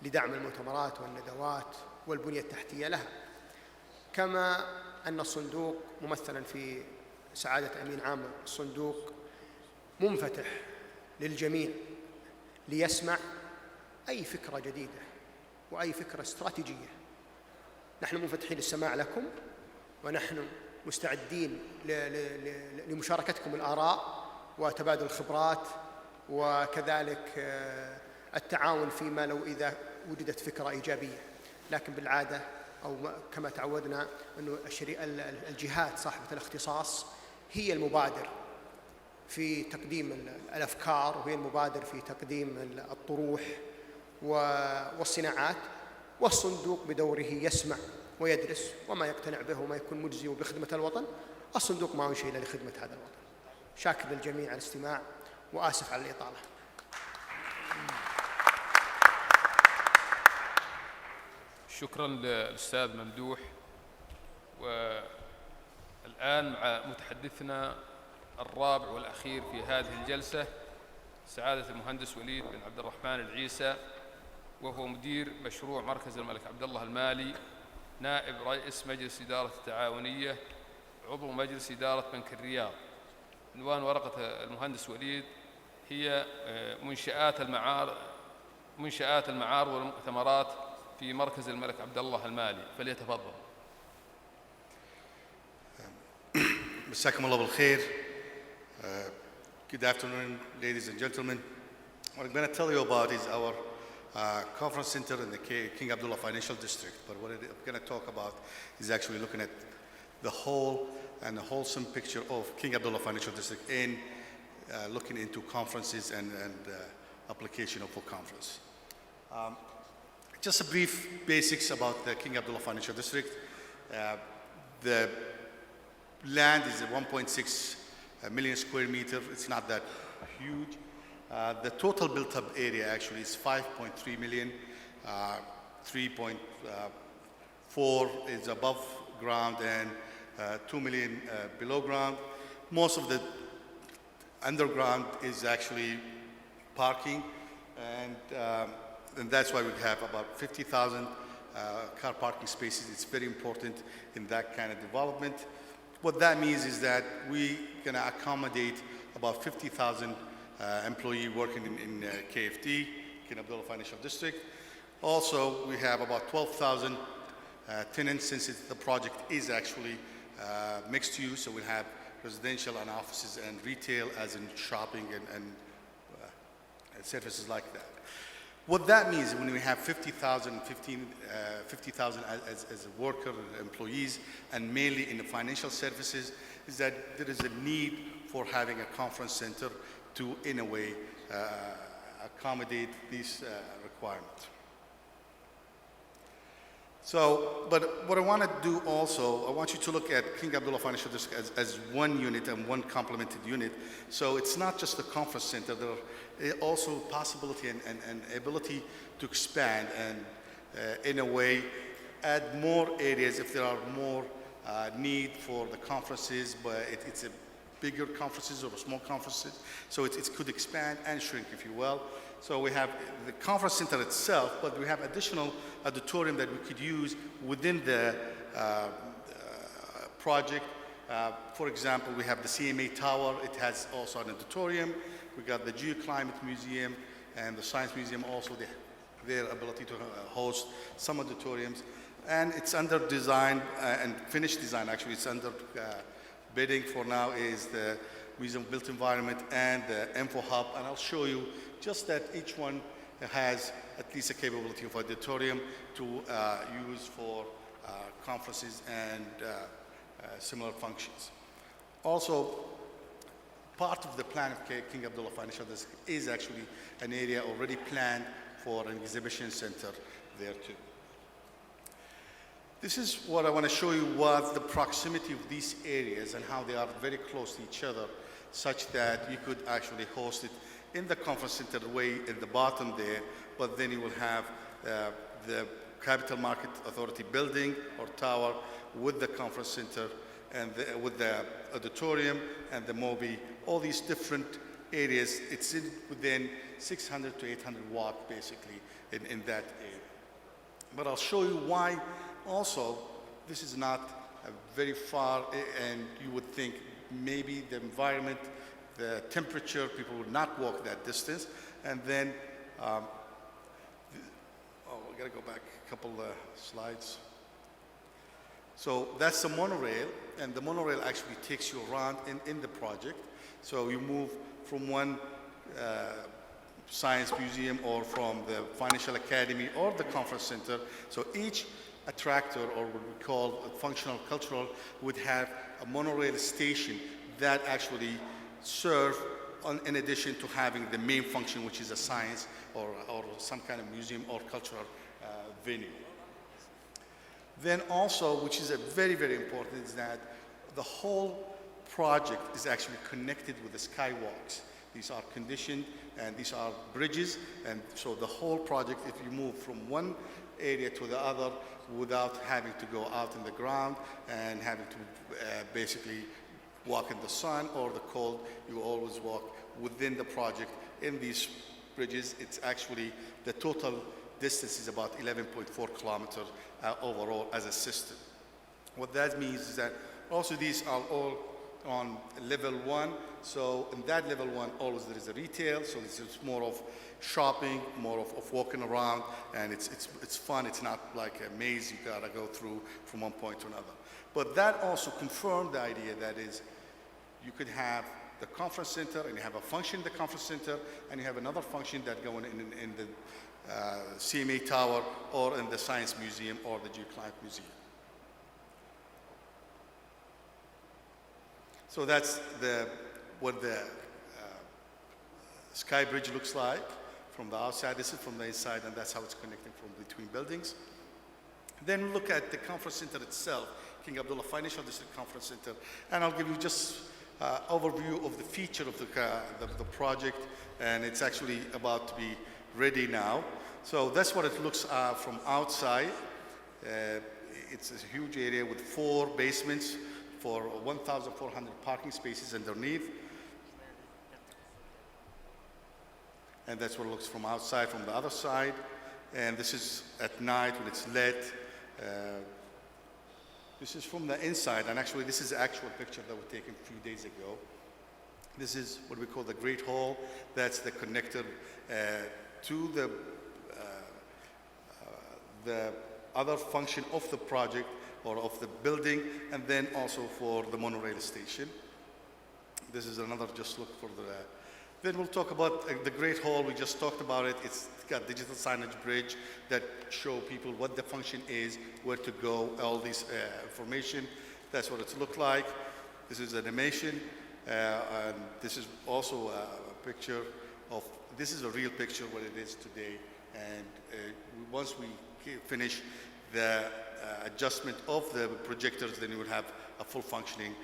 لدعم المؤتمرات والندوات والبنية التحتية لها. كما أن الصندوق ممثلاً في سعادة أمين عام الصندوق منفتح للجميع ليسمع أي فكرة جديدة وأي فكرة استراتيجية. نحن منفتحين للسماع لكم، ونحن مستعدين لمشاركتكم الآراء وتبادل الخبرات، وكذلك التعاون فيما لو إذا وجدت فكرة إيجابية. لكن بالعادة أو كما تعودنا أن الجهات صاحبة الاختصاص هي المبادر في تقديم الأفكار، وهي المبادر في تقديم الطروح والصناعات، والصندوق بدوره يسمع ويدرس، وما يقتنع به وما يكون مجزي بخدمة الوطن. الصندوق ما هو شيء إلا لخدمة هذا الوطن. شاكر للجميع على الاستماع، وآسف على الإطالة. شكراً للأستاذ ممدوح. والآن مع متحدثنا الرابع والأخير في هذه الجلسة، سعادة المهندس وليد بن عبد الرحمن العيسى، وهو مدير مشروع مركز الملك عبد الله المالي، نائب رئيس مجلس إدارة التعاونية، عضو مجلس إدارة بنك الرياض. عنوان ورقة المهندس وليد هي منشآت المعارض والمؤتمرات في مركز الملك عبد الله المالي. فليتفضل. مساكم الله بالخير. Good afternoon, ladies and gentlemen. What I'm going to tell you about is our conference center in the King Abdullah Financial District. But what I'm going to talk about is actually looking at the whole and the wholesome picture of King Abdullah Financial District in looking into conferences and application of a conference. Just a brief basics about the King Abdullah Financial District. The land is 1.6 million square meter. It's not that huge. The total built-up area actually is 5.3 million. 3.4 is above ground and 2 million below ground. Most of the underground is actually parking, and that's why we have about 50,000 car parking spaces. It's very important in that kind of development. What that means is that we're going to accommodate about 50,000 employees working in KFD, King Abdullah Financial District. Also, we have about 12,000 tenants, since the project is actually mixed use, so we'll have residential and offices and retail, as in shopping and services like that. What that means when we have 50,000 as a worker employees, and mainly in the financial services, is that there is a need for having a conference center to, in a way, accommodate these requirements. So, but what I want to do also, I want you to look at King Abdullah Financial District as one unit and one complemented unit. So it's not just the conference center, there are also possibility and ability to expand and in a way add more areas if there are more need for the conferences, but it's a bigger conferences or small conferences. So it could expand and shrink, if you will. So we have the conference center itself, but we have additional auditorium that we could use within the project. For example, we have the CMA Tower. It has also an auditorium. We got the Geoclimate Museum and the Science Museum, also their ability to host some auditoriums. And it's under design and finished design, actually. It's under bidding for now is the Museum of Built Environment and the Info Hub. And I'll show you just that each one has at least a capability of auditorium to use for conferences and similar functions. Also, part of the plan of King Abdullah Financial District is actually an area already planned for an exhibition center there too. This is what I want to show you, what the proximity of these areas and how they are very close to each other, such that you could actually host it in the conference center way at the bottom there, but then you will have the Capital Market Authority building or tower with the conference center and with the auditorium and the MOBI, all these different areas. It's within 600 to 800 walk basically in that area. But I'll show you why also this is not very far, and you would think maybe the environment, the temperature, people would not walk that distance. And then, we gotta go back a couple slides. So that's the monorail, and the monorail actually takes you around in the project. So you move from one science museum or from the financial academy or the conference center. So each attractor, or what we call a functional cultural, would have a monorail station that actually serve in addition to having the main function, which is a science or some kind of museum or cultural venue. Then also, which is a very, very important, is that the whole project is actually connected with the skywalks. These are conditioned and these are bridges, and so the whole project, if you move from one area to the other without having to go out in the ground and having to basically walk in the sun or the cold, you always walk within the project in these bridges. It's actually, the total distance is about 11.4 kilometers overall as a system. What that means is that also these are all on level 1. So in that level 1, always there is a retail. So this is more of shopping, more of walking around, and it's fun. It's not like a maze you gotta go through from one point to another. But that also confirmed the idea that is, you could have the conference center, and you have a function in the conference center, and you have another function that going in the CMA Tower or in the Science Museum or the Geoclimate Museum. So that's what the Sky Bridge looks like from the outside. This is from the inside, and that's how it's connecting from between buildings. Then look at the conference center itself, King Abdullah Financial District Conference Center, and I'll give you just overview of the feature of the project, and it's actually about to be ready now. So that's what it looks from outside. It's a huge area with 4 basements for 1,400 parking spaces underneath. And that's what it looks from outside. From the other side, And this is at night when it's lit. This is from the inside, and actually this is the actual picture that was taken a few days ago. This is what we call the Great Hall. That's the connector to the other function of the project or of the building, and then also for the monorail station. This is another just look for the. Then we'll talk about the Great Hall. We just talked about it. It's got digital signage bridge that show people what the function is, where to go, all this information. That's what it's looked like. This is animation. And this is also a picture of, this is a real picture what it is today. And once we finish the adjustment of the projectors, then you will have a full functioning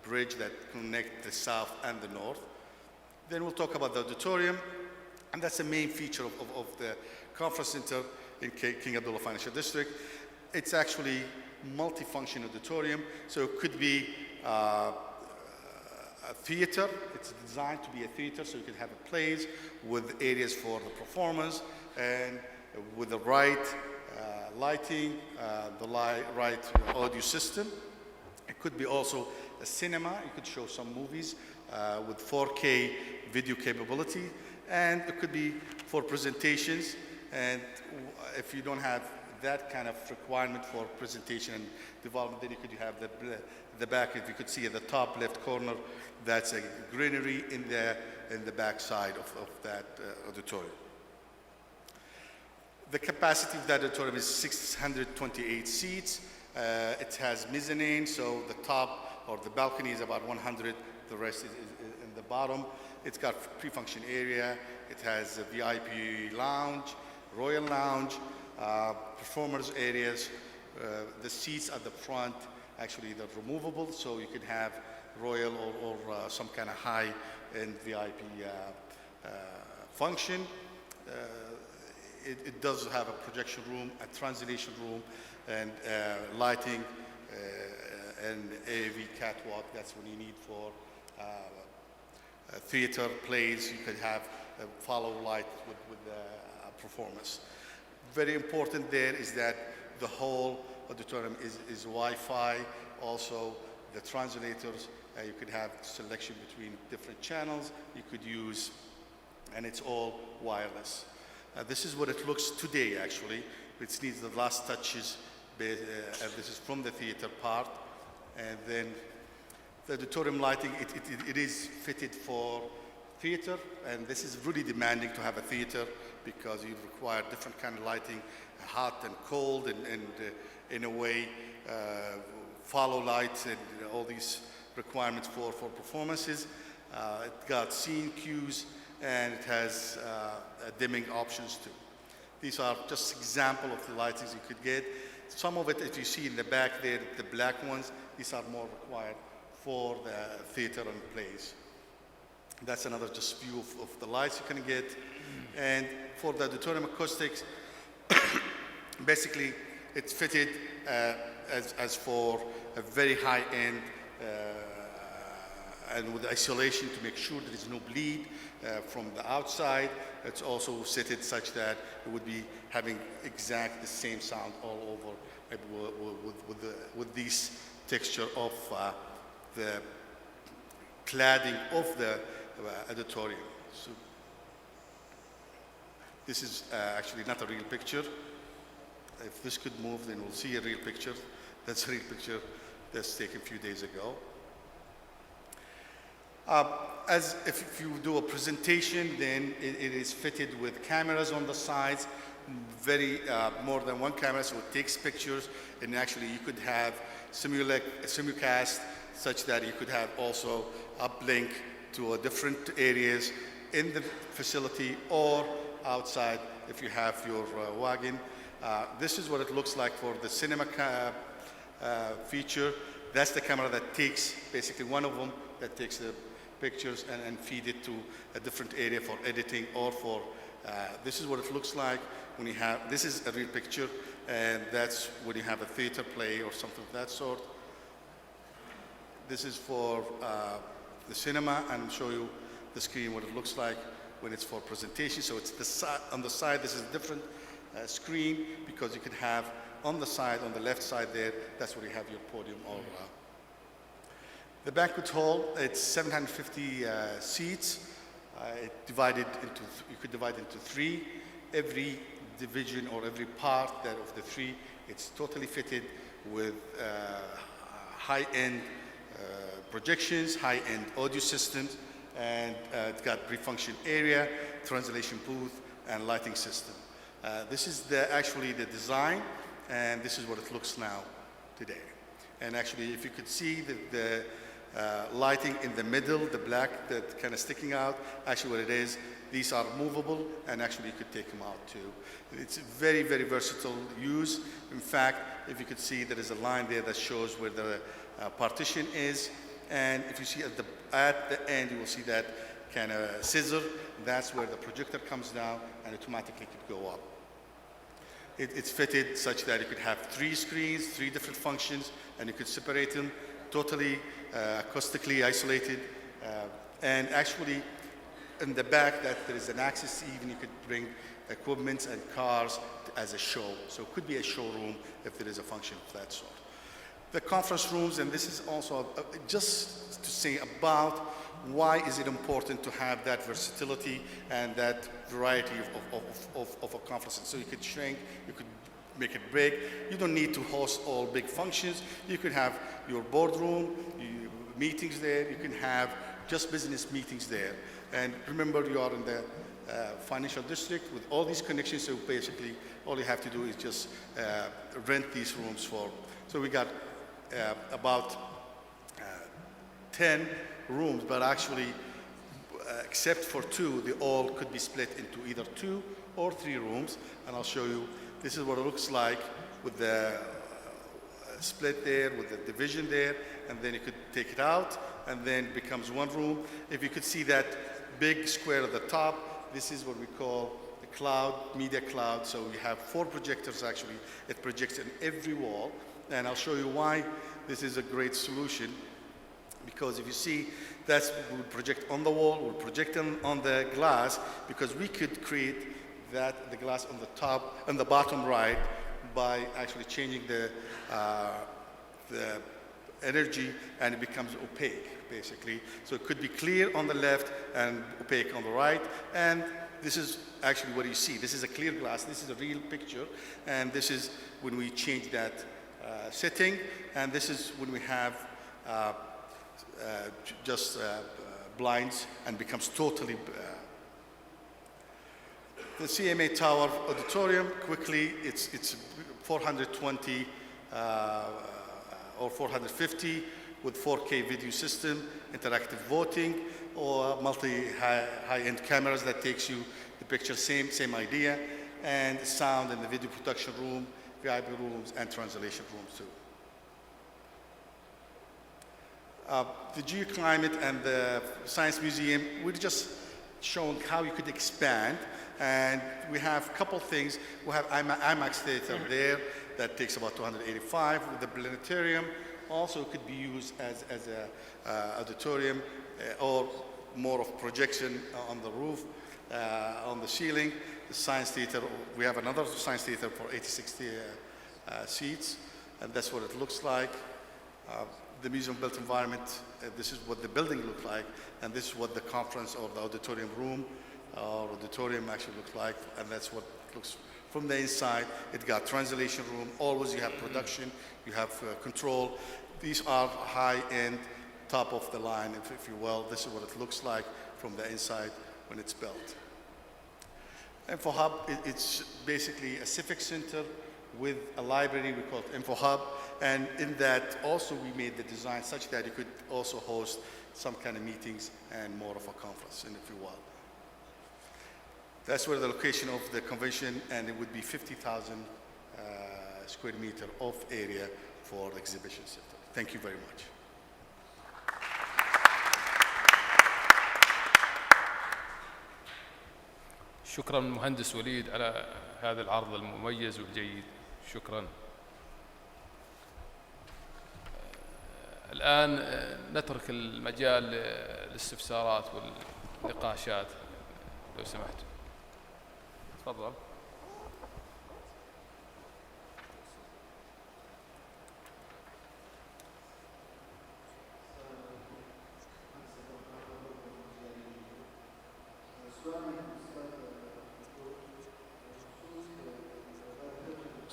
bridge that connects the south and the north. Then we'll talk about the auditorium, and that's the main feature of the conference center in King Abdullah Financial District. It's actually multi-function auditorium, so it could be a theater. It's designed to be a theater, so you can have plays with areas for the performers and with the right lighting, the right audio system. It could be also a cinema. You could show some movies with 4K video capability, and it could be for presentations. And if you don't have that kind of requirement for presentation and development, then you could have the back. If you could see at the top left corner, that's a greenery in the back side of that auditorium. The capacity of that auditorium is 628 seats. It has mezzanine, so the top or the balcony is about 100. The rest is in the bottom. It's got pre-function area. It has a VIP lounge, royal lounge, performers areas. The seats at the front, actually they're removable, so you can have royal or some kind of high-end VIP function. It does have a projection room, a translation room, and lighting, and AV catwalk. That's what you need for theater plays. You could have a follow light with the performance. Very important there is that the whole auditorium is Wi-Fi. Also, the translators, you could have selection between different channels you could use, and it's all wireless. This is what it looks today, actually. It needs the last touches. This is from the theater part. And then the auditorium lighting, it is fitted for theater, and this is really demanding to have a theater because you require different kind of lighting, hot and cold, and in a way, follow lights and all these requirements for performances. It got scene cues, and it has dimming options too. These are just example of the lightings you could get. Some of it, if you see in the back there, the black ones, these are more required for the theater and plays. That's another just view of the lights you can get. And for the auditorium acoustics, basically it's fitted as for a very high-end and with isolation to make sure there is no bleed from the outside. It's also fitted such that it would be having exact the same sound all over with this texture of the cladding of the auditorium. So this is actually not a real picture. If this could move, then we'll see a real picture. That's a real picture that's taken a few days ago. As if you do a presentation, then it is fitted with cameras on the sides, more than one camera, so it takes pictures, and actually you could have simulcast such that you could have also uplink to different areas in the facility or outside if you have your wagon. This is what it looks like for the cinema feature. That's the camera that takes, basically one of them that takes the pictures and feed it to a different area for editing or for, this is what it looks like when you have, this is a real picture, and that's when you have a theater play or something of that sort. This is for the cinema, and I'll show you the screen, what it looks like when it's for presentation. So it's the side, on the side, this is a different screen, because you could have on the side, on the left side there, that's where you have your podium all around. The banquet hall, it's 750 seats. You could divide into three. Every division or every part of the three, it's totally fitted with high-end projections, high-end audio systems, and it's got pre-function area, translation booth, and lighting system. This is actually the design, and this is what it looks now today. And actually, if you could see the lighting in the middle, the black that kind of sticking out, actually what it is, these are movable, and actually you could take them out too. It's very, very versatile use. In fact, if you could see, there is a line there that shows where the partition is, and if you see at the end, you will see that kind of scissor. That's where the projector comes down and automatically could go up. It's fitted such that you could have 3 screens, 3 different functions, and you could separate them, totally acoustically isolated. And actually, in the back, that there is an access, even you could bring equipment and cars as a show. So it could be a showroom if there is a function of that sort. The conference rooms, and this is also just to say about why is it important to have that versatility and that variety of a conference. So you could shrink, you could make it big. You don't need to host all big functions. You could have your boardroom, meetings there. You can have just business meetings there. And remember, you are in the financial district with all these connections, so basically all you have to do is just rent these rooms for. So we got about 10 rooms, but actually, except for 2, they all could be split into either 2 or 3 rooms. And I'll show you, this is what it looks like with the split there, with the division there, and then you could take it out, and then it becomes 1 room. If you could see that big square at the top, this is what we call the cloud, media cloud. So we have 4 projectors actually. It projects in every wall, and I'll show you why this is a great solution. Because if you see, that's we'll project on the wall, we'll project on the glass, because we could create the glass on the top, on the bottom right, by actually changing the energy, and it becomes opaque, basically. So it could be clear on the left and opaque on the right. And this is actually what you see. This is a clear glass. This is a real picture. And this is when we change that setting. And this is when we have just blinds and becomes totally. The CMA Tower Auditorium, quickly, it's 420 or 450 with 4K video system, interactive voting, or high-end cameras that takes you the picture, same idea, and sound in the video production room, VIP rooms, and translation rooms too. The Geoclimate and the Science Museum, we've just shown how you could expand, and we have a couple things. We have IMAX theater there that takes about 285 with the planetarium. Also could be used as an auditorium or more of projection on the roof, on the ceiling. The science theater, we have another science theater for 80-60 seats, and that's what it looks like. The museum built environment, this is what the building looks like, and this is what the conference or the auditorium room or auditorium actually looks like, and that's what it looks from the inside. It got translation room, always you have production, you have control. These are high-end, top of the line, if you will. This is what it looks like from the inside when it's built. Info Hub, it's basically a civic center with a library. We call it Info Hub. And in that, also we made the design such that you could also host some kind of meetings and more of a conference, if you will. That's where the location of the convention, and it would be 50,000 square meter of area for the exhibition center. Thank you very much. شكرا مهندس وليد على هذا العرض المميز والجيد. شكرا. الآن نترك المجال للاستفسارات والنقاشات لو سمحت. تفضل.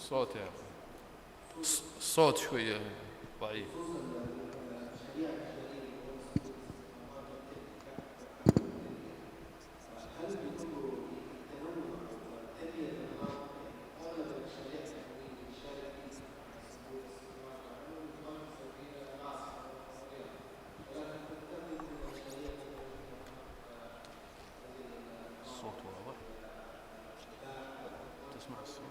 الصوت يعني الصوت شوية ضعيف. الصوت واضح؟ تسمع الصوت؟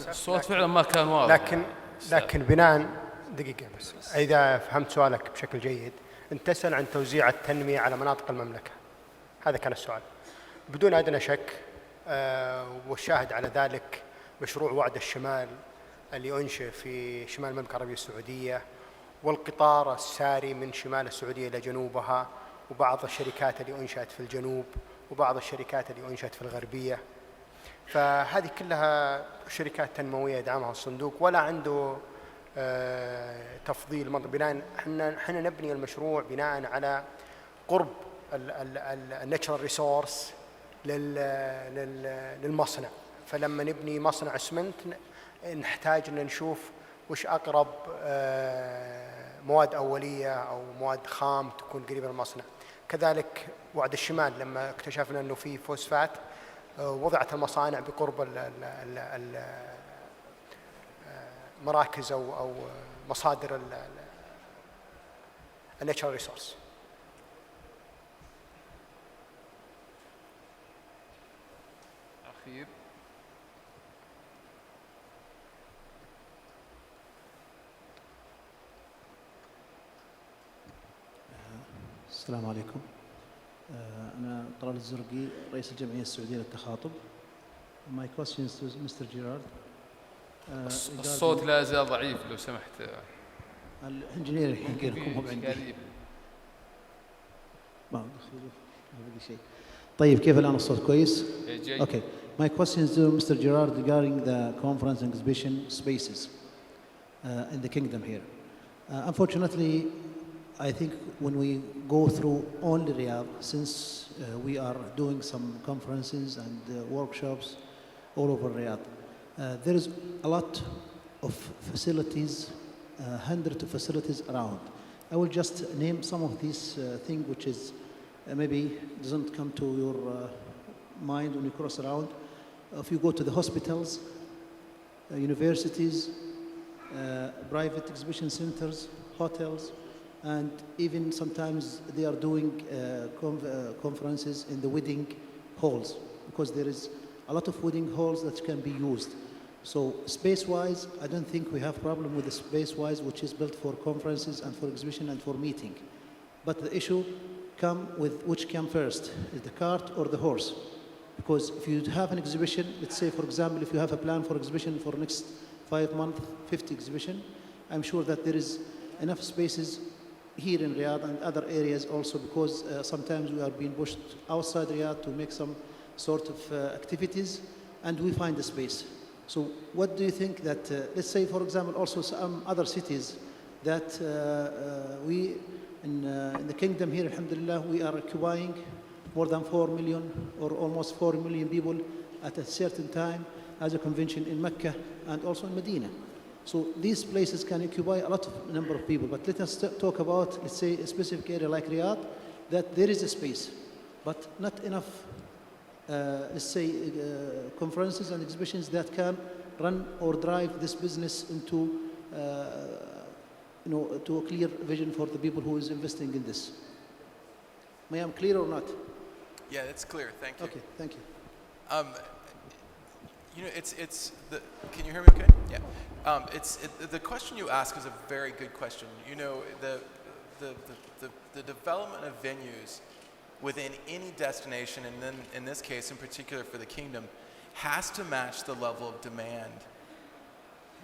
الصوت فعلا ما كان واضح. لكن بناء دقيقة بس، إذا فهمت سؤالك بشكل جيد، أنت تسأل عن توزيع التنمية على مناطق المملكة، هذا كان السؤال بدون أدنى شك. والشاهد على ذلك مشروع وعد الشمال اللي أنشئ في شمال المملكة العربية السعودية، والقطار الساري من شمال السعودية إلى جنوبها، وبعض الشركات اللي أنشأت في الجنوب، وبعض الشركات اللي أنشأت في الغربية. فهذه كلها شركات تنموية يدعمها الصندوق، ولا عنده تفضيل بناء. احنا نبني المشروع بناء على قرب الناتشرال ريسورس للمصنع. فلما نبني مصنع اسمنت نحتاج ان نشوف وش اقرب مواد اوليه او مواد خام تكون قريبه من المصنع. كذلك وعد الشمال لما اكتشفنا انه في فوسفات، وضعت المصانع بقرب المراكز او مصادر الناتشرال ريسورس. أخير. السلام عليكم. أنا طلال الزرقي رئيس الجمعية السعودية للتخاطب. My questions to Mr. Gerard. الصوت لا زال ضعيف لو سمحت. الانجينير يحكي لكم هو عندي. ما بقي شيء. طيب كيف الآن الصوت كويس؟ Okay. My question is to Mr. Gerard regarding the conference and exhibition spaces in the kingdom here. Unfortunately, I think when we go through only Riyadh, since we are doing some conferences and workshops all over Riyadh, there is a lot of facilities, hundreds of facilities around. I will just name some of these things which is maybe doesn't come to your mind when you cross around. If you go to the hospitals, universities, private exhibition centers, hotels, and even sometimes they are doing conferences in the wedding halls, because there is a lot of wedding halls that can be used. So space-wise, I don't think we have problem with the space-wise, which is built for conferences and for exhibition and for meeting. But the issue come with which came first, is the cart or the horse? Because if you have an exhibition, let's say for example, if you have a plan for exhibition for next 5 months, 50 exhibition, I'm sure that there is enough spaces here in Riyadh and other areas also, because sometimes we are being pushed outside Riyadh to make some sort of activities, and we find the space. So what do you think that, let's say for example also some other cities that we in the kingdom here, alhamdulillah, we are occupying more than 4 million or almost 4 million people at a certain time as a convention in Mecca and also in Medina. So these places can occupy a lot of number of people. But let us talk about, let's say, a specific area like Riyadh, that there is a space, but not enough, let's say, conferences and exhibitions that can run or drive this business into, to a clear vision for the people who is investing in this. May I am clear or not? Yeah, it's clear. Thank you. Okay, thank you. It's the. Can you hear me? Okay. Yeah. The question you ask is a very good question. You know, the development of venues within any destination, and then in this case in particular for the kingdom, has to match the level of demand,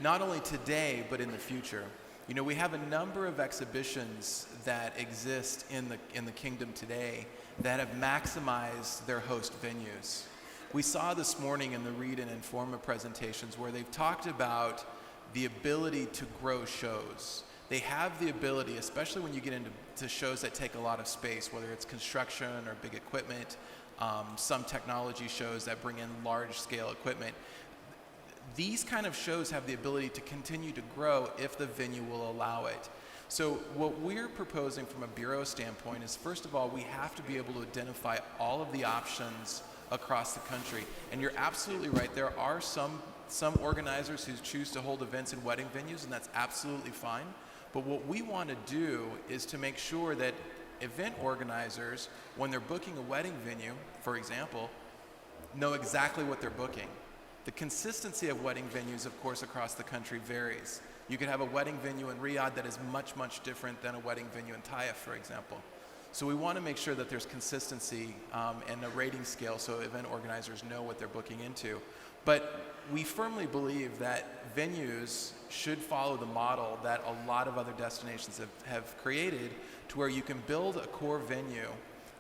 not only today but in the future. You know, we have a number of exhibitions that exist in the kingdom today that have maximized their host venues. We saw this morning in the Read and Informa presentations where they've talked about the ability to grow shows, they have the ability, especially when you get into shows that take a lot of space, whether it's construction or big equipment, some technology shows that bring in large-scale equipment. These kind of shows have the ability to continue to grow if the venue will allow it. So what we're proposing from a bureau standpoint is, first of all, we have to be able to identify all of the options across the country. And you're absolutely right, there are some organizers who choose to hold events in wedding venues, and that's absolutely fine. But what we want to do is to make sure that event organizers, when they're booking a wedding venue, for example, know exactly what they're booking. The consistency of wedding venues, of course, across the country varies. You could have a wedding venue in Riyadh that is much, much different than a wedding venue in Taif, for example. So we want to make sure that there's consistency and a rating scale so event organizers know what they're booking into. But we firmly believe that venues should follow the model that a lot of other destinations have created, to where you can build a core venue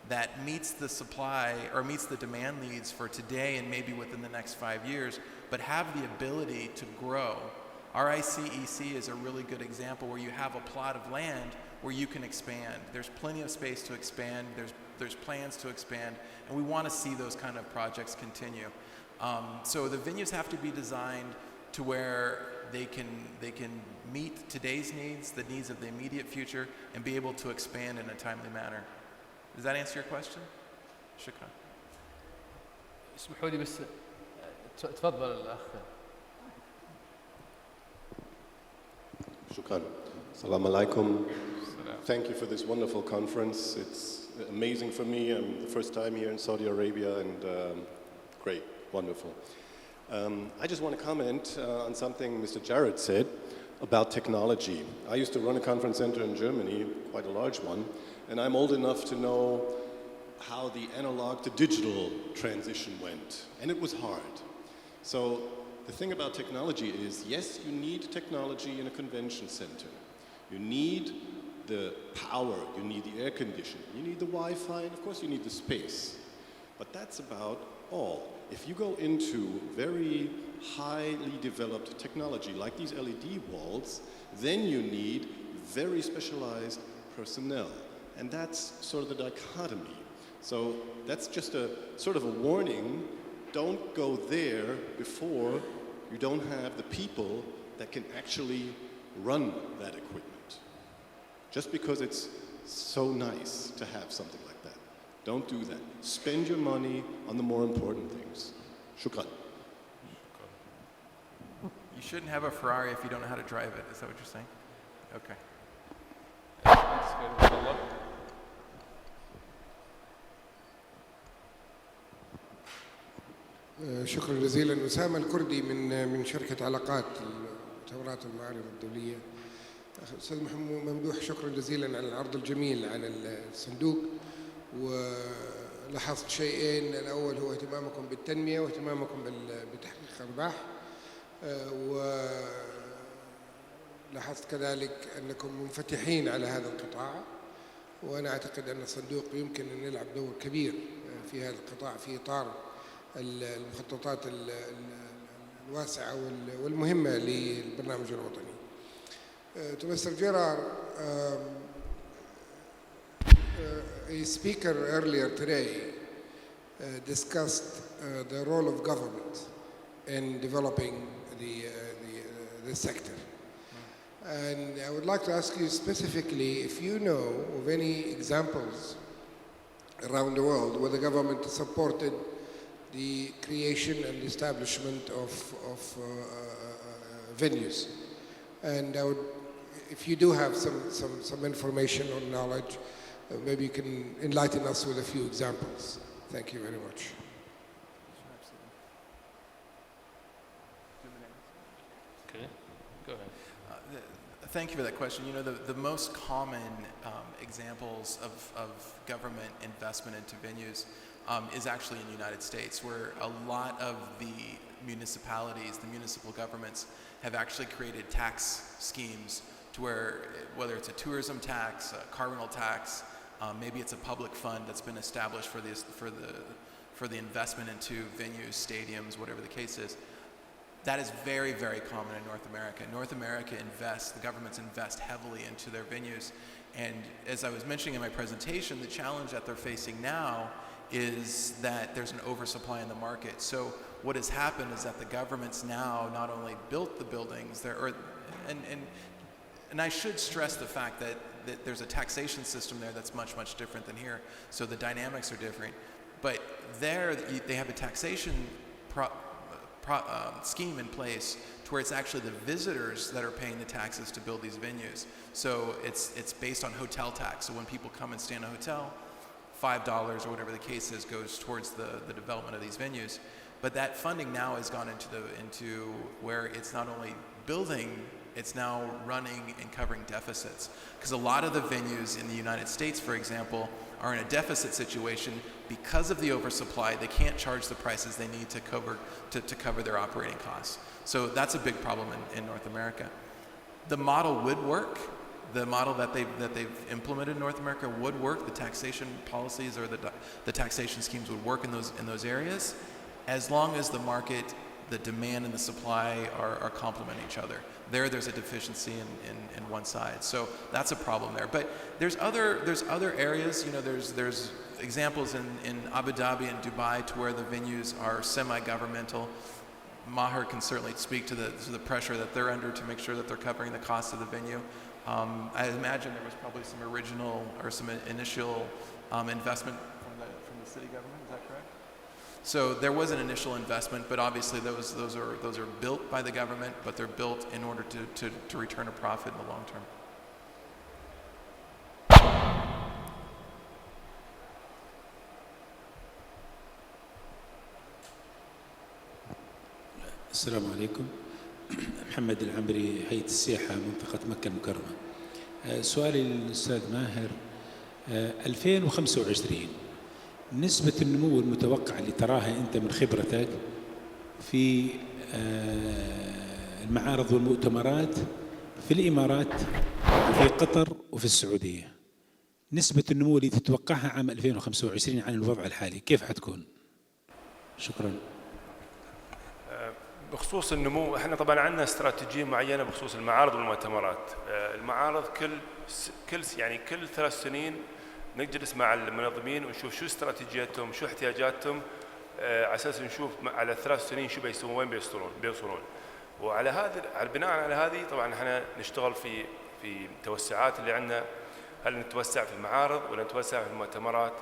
that meets the supply or meets the demand needs for today and maybe within the next 5 years, but have the ability to grow. RICEC is a really good example where you have a plot of land where you can expand. There's plenty of space to expand, there's plans to expand, and we want to see those kind of projects continue. So the venues have to be designed to where they can meet today's needs, the needs of the immediate future, and be able to expand in a timely manner. Does that answer your question? شكرا. اسمحوا لي بس تفضل الأخ. Shukran. Assalamu alaikum. Thank you for this wonderful conference. It's amazing for me. I'm the first time here in Saudi Arabia, and great, wonderful. I just want to comment on something Mr. Jared said about technology. I used to run a conference center in Germany, quite a large one, and I'm old enough to know how the analog to digital transition went, and it was hard. So the thing about technology is, yes, you need technology in a convention center. You need the power, you need the air conditioning, you need the Wi-Fi, and of course you need the space. But that's about all. If you go into very highly developed technology, like these LED walls, then you need very specialized personnel. And that's sort of the dichotomy. So that's just a sort of a warning. Don't go there before you don't have the people that can actually run that equipment. Just because it's so nice to have something like that. Don't do that. Spend your money on the more important things. Shukran. You shouldn't have a Ferrari if you don't know how to drive it. Is that what you're saying? Okay. شكرا جزيلا. أسامة الكردي من شركة علاقات المؤتمرات المعارض الدولية. أستاذ ممدوح، شكرا جزيلا على العرض الجميل على الصندوق، ولاحظت شيئين. الأول هو اهتمامكم بالتنمية واهتمامكم بتحقيق أرباح، ولاحظت كذلك أنكم منفتحين على هذا القطاع، وأنا أعتقد أن الصندوق يمكن أن يلعب دور كبير في هذا القطاع في إطار المخططات الواسعة والمهمة للبرنامج الوطني. To Mr. Gerard, a speaker earlier today discussed the role of government in developing the sector. And I would like to ask you specifically if you know of any examples around the world where the government supported the creation and establishment of venues. And I would, if you do have some information or knowledge, maybe you can enlighten us with a few examples. Thank you very much. Okay, go ahead. Thank you for that question. You know, the most common examples of government investment into venues is actually in the United States, where a lot of the municipalities, the municipal governments, have actually created tax schemes to where, whether it's a tourism tax, a car rental tax, maybe it's a public fund that's been established for the investment into venues, stadiums, whatever the case is. That is very, very common in North America. North America invests, the governments invest heavily into their venues. And as I was mentioning in my presentation, the challenge that they're facing now is that there's an oversupply in the market. So what has happened is that the governments now not only built the buildings, and I should stress the fact that there's a taxation system there that's much, much different than here. So the dynamics are different. But there, they have a taxation scheme in place to where it's actually the visitors that are paying the taxes to build these venues. So it's based on hotel tax. So when people come and stay in a hotel, $5 or whatever the case is goes towards the development of these venues. But that funding now has gone into where it's not only building, it's now running and covering deficits. Because a lot of the venues in the United States, for example, are in a deficit situation because of the oversupply. They can't charge the prices they need to cover their operating costs. So that's a big problem in North America. The model would work. The model that they've implemented in North America would work. The taxation policies or the taxation schemes would work in those areas, as long as the market, the demand and the supply are complement each other. There's a deficiency in one side, so that's a problem there. But there's other areas. You know, there's examples in Abu Dhabi and Dubai to where the venues are semi-governmental. Maher can certainly speak to the pressure that they're under to make sure that they're covering the cost of the venue. I imagine there was probably some original or some initial investment from the city government. Is that correct? So there was an initial investment, but obviously those are built by the government, but they're built in order to return a profit in the long term. السلام عليكم. محمد العمري، هيئة السياحة منطقة مكة المكرمة. سؤالي للأستاذ ماهر، 2025 نسبة النمو المتوقعة اللي تراها أنت من خبرتك في المعارض والمؤتمرات في الإمارات وفي قطر وفي السعودية، نسبة النمو اللي تتوقعها عام 2025 عن الوضع الحالي كيف حتكون؟ شكرا. بخصوص النمو، احنا طبعا عندنا استراتيجيه معينه بخصوص المعارض والمؤتمرات. المعارض كل 3 سنين نجلس مع المنظمين ونشوف شو استراتيجيتهم، شو احتياجاتهم، على اساس نشوف على 3 سنين شو بيسوون، وين بيوصلون. وعلى هذا، بناء على هذه طبعا احنا نشتغل في التوسعات اللي عندنا، هل نتوسع في المعارض ولا نتوسع في المؤتمرات.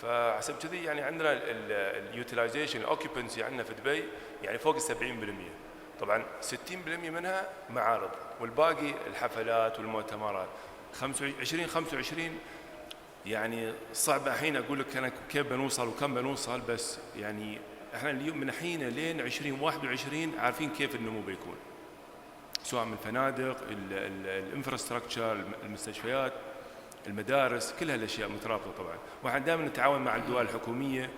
فحسب كذي يعني عندنا اليوتيلايزيشن الاوكيبنسي عندنا في دبي يعني فوق ال 70%. طبعا 60% منها معارض والباقي الحفلات والمؤتمرات. 2025 يعني صعب الحين اقول لك انا كيف بنوصل وكم بنوصل، بس يعني احنا اليوم من الحين لين 2021 عارفين كيف النمو بيكون، سواء من الفنادق، الانفراستراكشر، المستشفيات، المدارس، كل هالاشياء مترابطه طبعا. واحنا دائما نتعاون مع الدول الحكوميه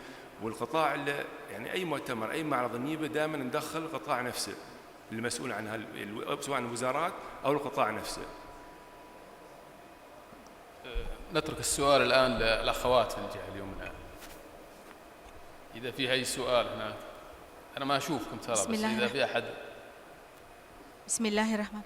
والقطاع، اللي يعني اي مؤتمر اي معرض نجيبه دائما ندخل القطاع نفسه المسؤول عن سواء الوزارات او القطاع نفسه. نترك السؤال الان للاخوات في الجهه اليمنى، اذا في اي سؤال هناك. انا ما اشوفكم ترى، بس اذا في احد. بسم الله الرحمن.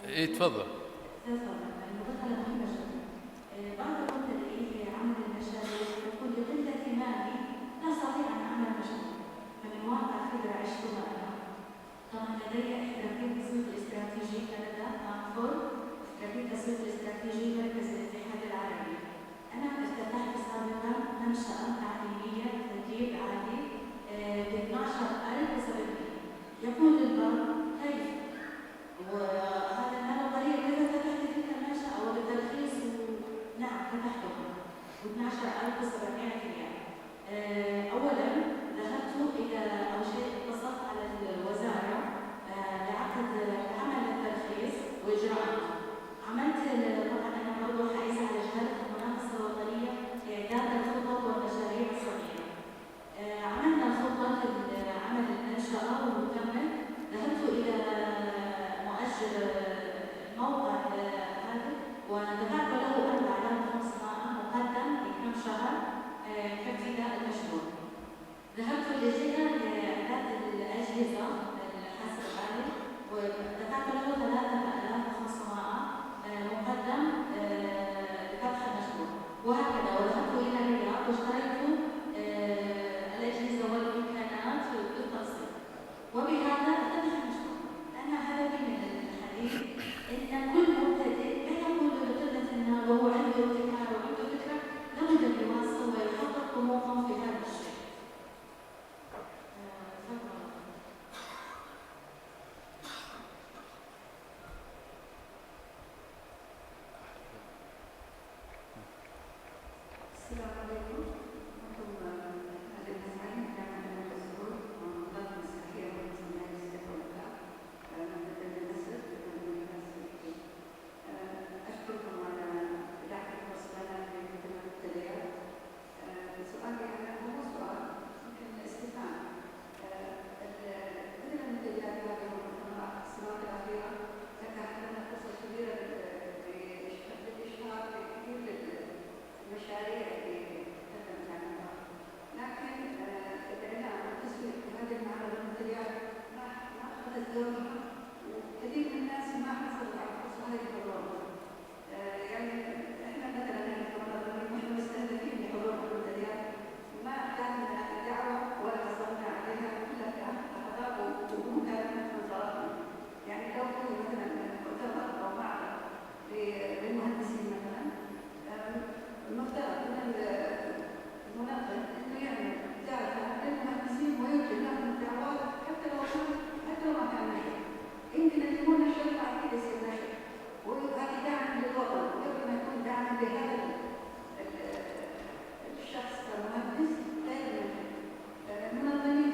ايه تفضل. وكثير من الناس ما حصلوا على الفرصة هذه الحضور. يعني احنا مثلا نحن مستهدفين لحضور المنتديات، ما كان دعوة ولا حصلنا عليها كلها كأعضاء ومكالمة من وزارتنا. يعني لو في مثلا مؤتمر أو معرض للمهندسين مثلا، المفترض من المنظم انه يعمل دعوة للمهندسين ويوجه لهم الدعوات حتى لو ما كان نشر. يمكن ان يكون نشر بعد يصير نشر، وهذا دعم للوطن قبل ما يكون دعم لهذا الشخص المهندس. غير المنظمين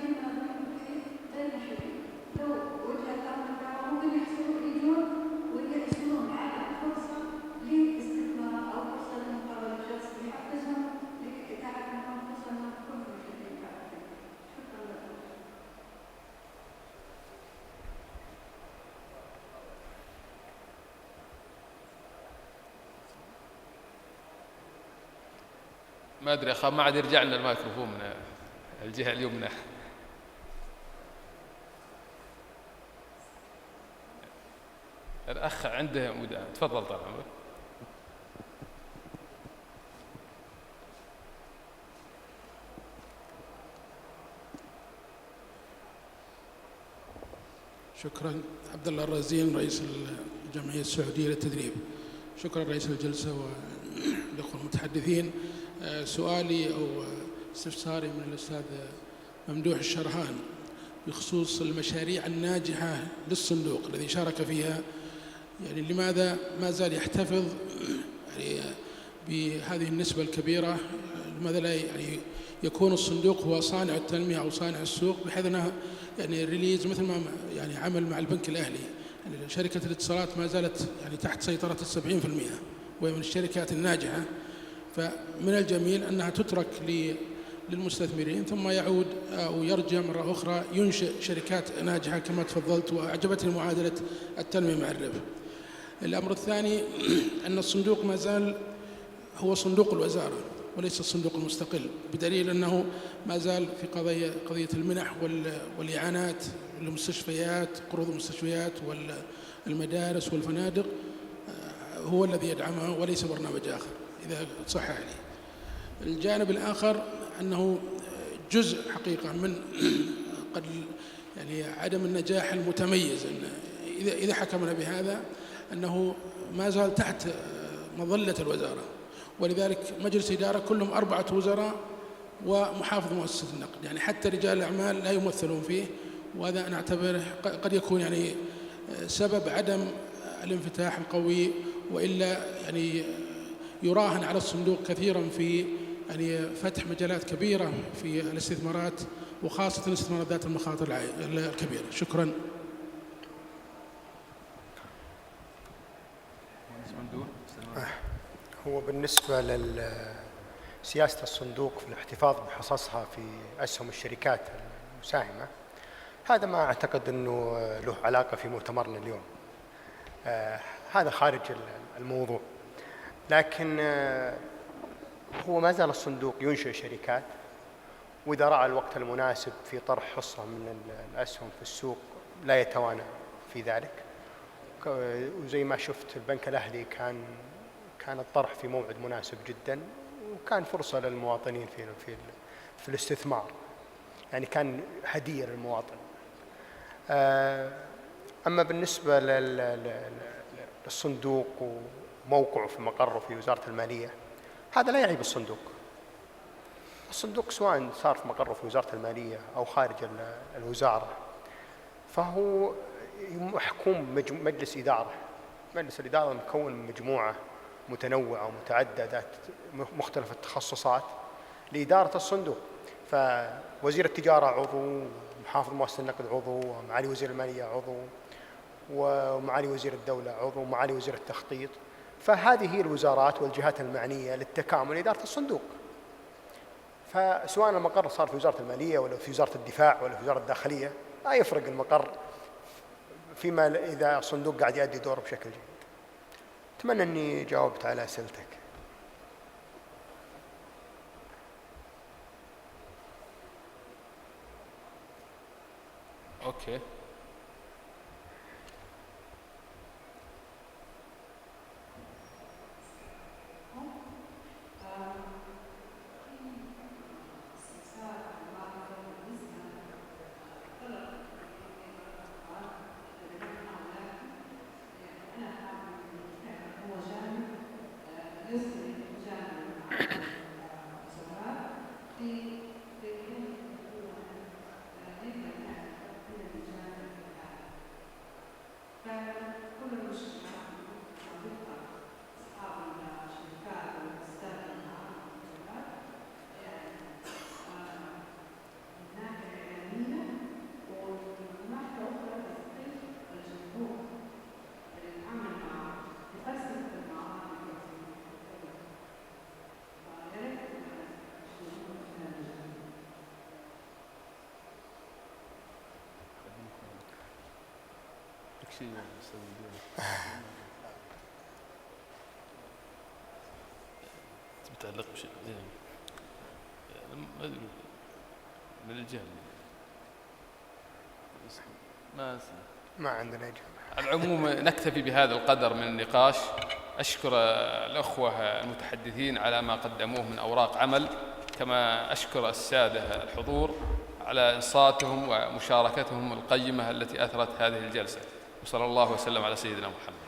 غير نشرين، لو وجهت لهم الدعوة ممكن يجون ويحصلون على فرصة لاستثمار أو فرصة لمقابلة شخص يحفزهم لإتاحة لهم فرصة أنهم يكونوا مشاركين بعد. شكرا لكم. ما أدري أخاف ما عاد يرجع لنا الميكروفون من الجهة اليمنى. الأخ عنده تفضل طال عمرك. شكرا. عبد الله الرازين رئيس الجمعية السعودية للتدريب. شكرا رئيس الجلسة والأخوة المتحدثين. سؤالي أو استفساري من الأستاذ ممدوح الشرهان بخصوص المشاريع الناجحة للصندوق الذي شارك فيها. يعني لماذا ما زال يحتفظ يعني بهذه النسبة الكبيرة؟ لماذا لا يعني يكون الصندوق هو صانع التنمية أو صانع السوق، بحيث أنها يعني ريليز مثل ما يعني عمل مع البنك الأهلي. يعني شركة الاتصالات ما زالت يعني تحت سيطرة 70%، وهي من الشركات الناجحة. فمن الجميل أنها تترك للمستثمرين ثم يعود أو يرجع مرة أخرى ينشئ شركات ناجحة كما تفضلت. وأعجبتني معادلة التنمية مع الربح. الأمر الثاني أن الصندوق ما زال هو صندوق الوزارة وليس الصندوق المستقل، بدليل أنه ما زال في قضية المنح والإعانات للمستشفيات، قروض المستشفيات والمدارس والفنادق هو الذي يدعمها وليس برنامج آخر، إذا صح لي. الجانب الآخر أنه جزء حقيقة من قد يعني عدم النجاح المتميز، إن إذا حكمنا بهذا أنه ما زال تحت مظلة الوزارة، ولذلك مجلس إدارة كلهم 4 وزراء ومحافظ مؤسسة النقد، يعني حتى رجال الأعمال لا يمثلون فيه. وهذا أنا أعتبره قد يكون يعني سبب عدم الانفتاح القوي، وإلا يعني يراهن على الصندوق كثيرا في يعني فتح مجالات كبيرة في الاستثمارات، وخاصة الاستثمارات ذات المخاطر الكبيرة. شكرا. هو بالنسبة لسياسة الصندوق في الاحتفاظ بحصصها في أسهم الشركات المساهمة، هذا ما أعتقد أنه له علاقة في مؤتمرنا اليوم. هذا خارج الموضوع. لكن هو ما زال الصندوق ينشئ شركات، وإذا رأى الوقت المناسب في طرح حصة من الأسهم في السوق لا يتوانى في ذلك. وزي ما شفت البنك الأهلي كان الطرح في موعد مناسب جدا، وكان فرصة للمواطنين في الاستثمار، يعني كان هدية للمواطن. أما بالنسبة للصندوق وموقعه في مقره في وزارة المالية، هذا لا يعيب الصندوق. الصندوق سواء صار في مقره في وزارة المالية أو خارج الوزارة، فهو محكوم بمجلس إدارة. مجلس الإدارة مكون من مجموعة متنوعة ومتعددة ذات مختلف التخصصات لإدارة الصندوق. فوزير التجارة عضو، محافظ مؤسسة النقد عضو، ومعالي وزير المالية عضو، ومعالي وزير الدولة عضو، ومعالي وزير التخطيط. فهذه هي الوزارات والجهات المعنية للتكامل إدارة الصندوق. فسواء المقر صار في وزارة المالية ولا في وزارة الدفاع ولا في وزارة الداخلية، ما يفرق المقر فيما إذا الصندوق قاعد يؤدي دوره بشكل جيد. أتمنى أني جاوبت على أسئلتك. أوكي. متعلق بشيء ما ادري من الجهل ما عندنا إجابة. على العموم نكتفي بهذا القدر من النقاش. أشكر الأخوة المتحدثين على ما قدموه من أوراق عمل، كما أشكر السادة الحضور على إنصاتهم ومشاركتهم القيمة التي أثرت هذه الجلسة، وصلى الله وسلم على سيدنا محمد.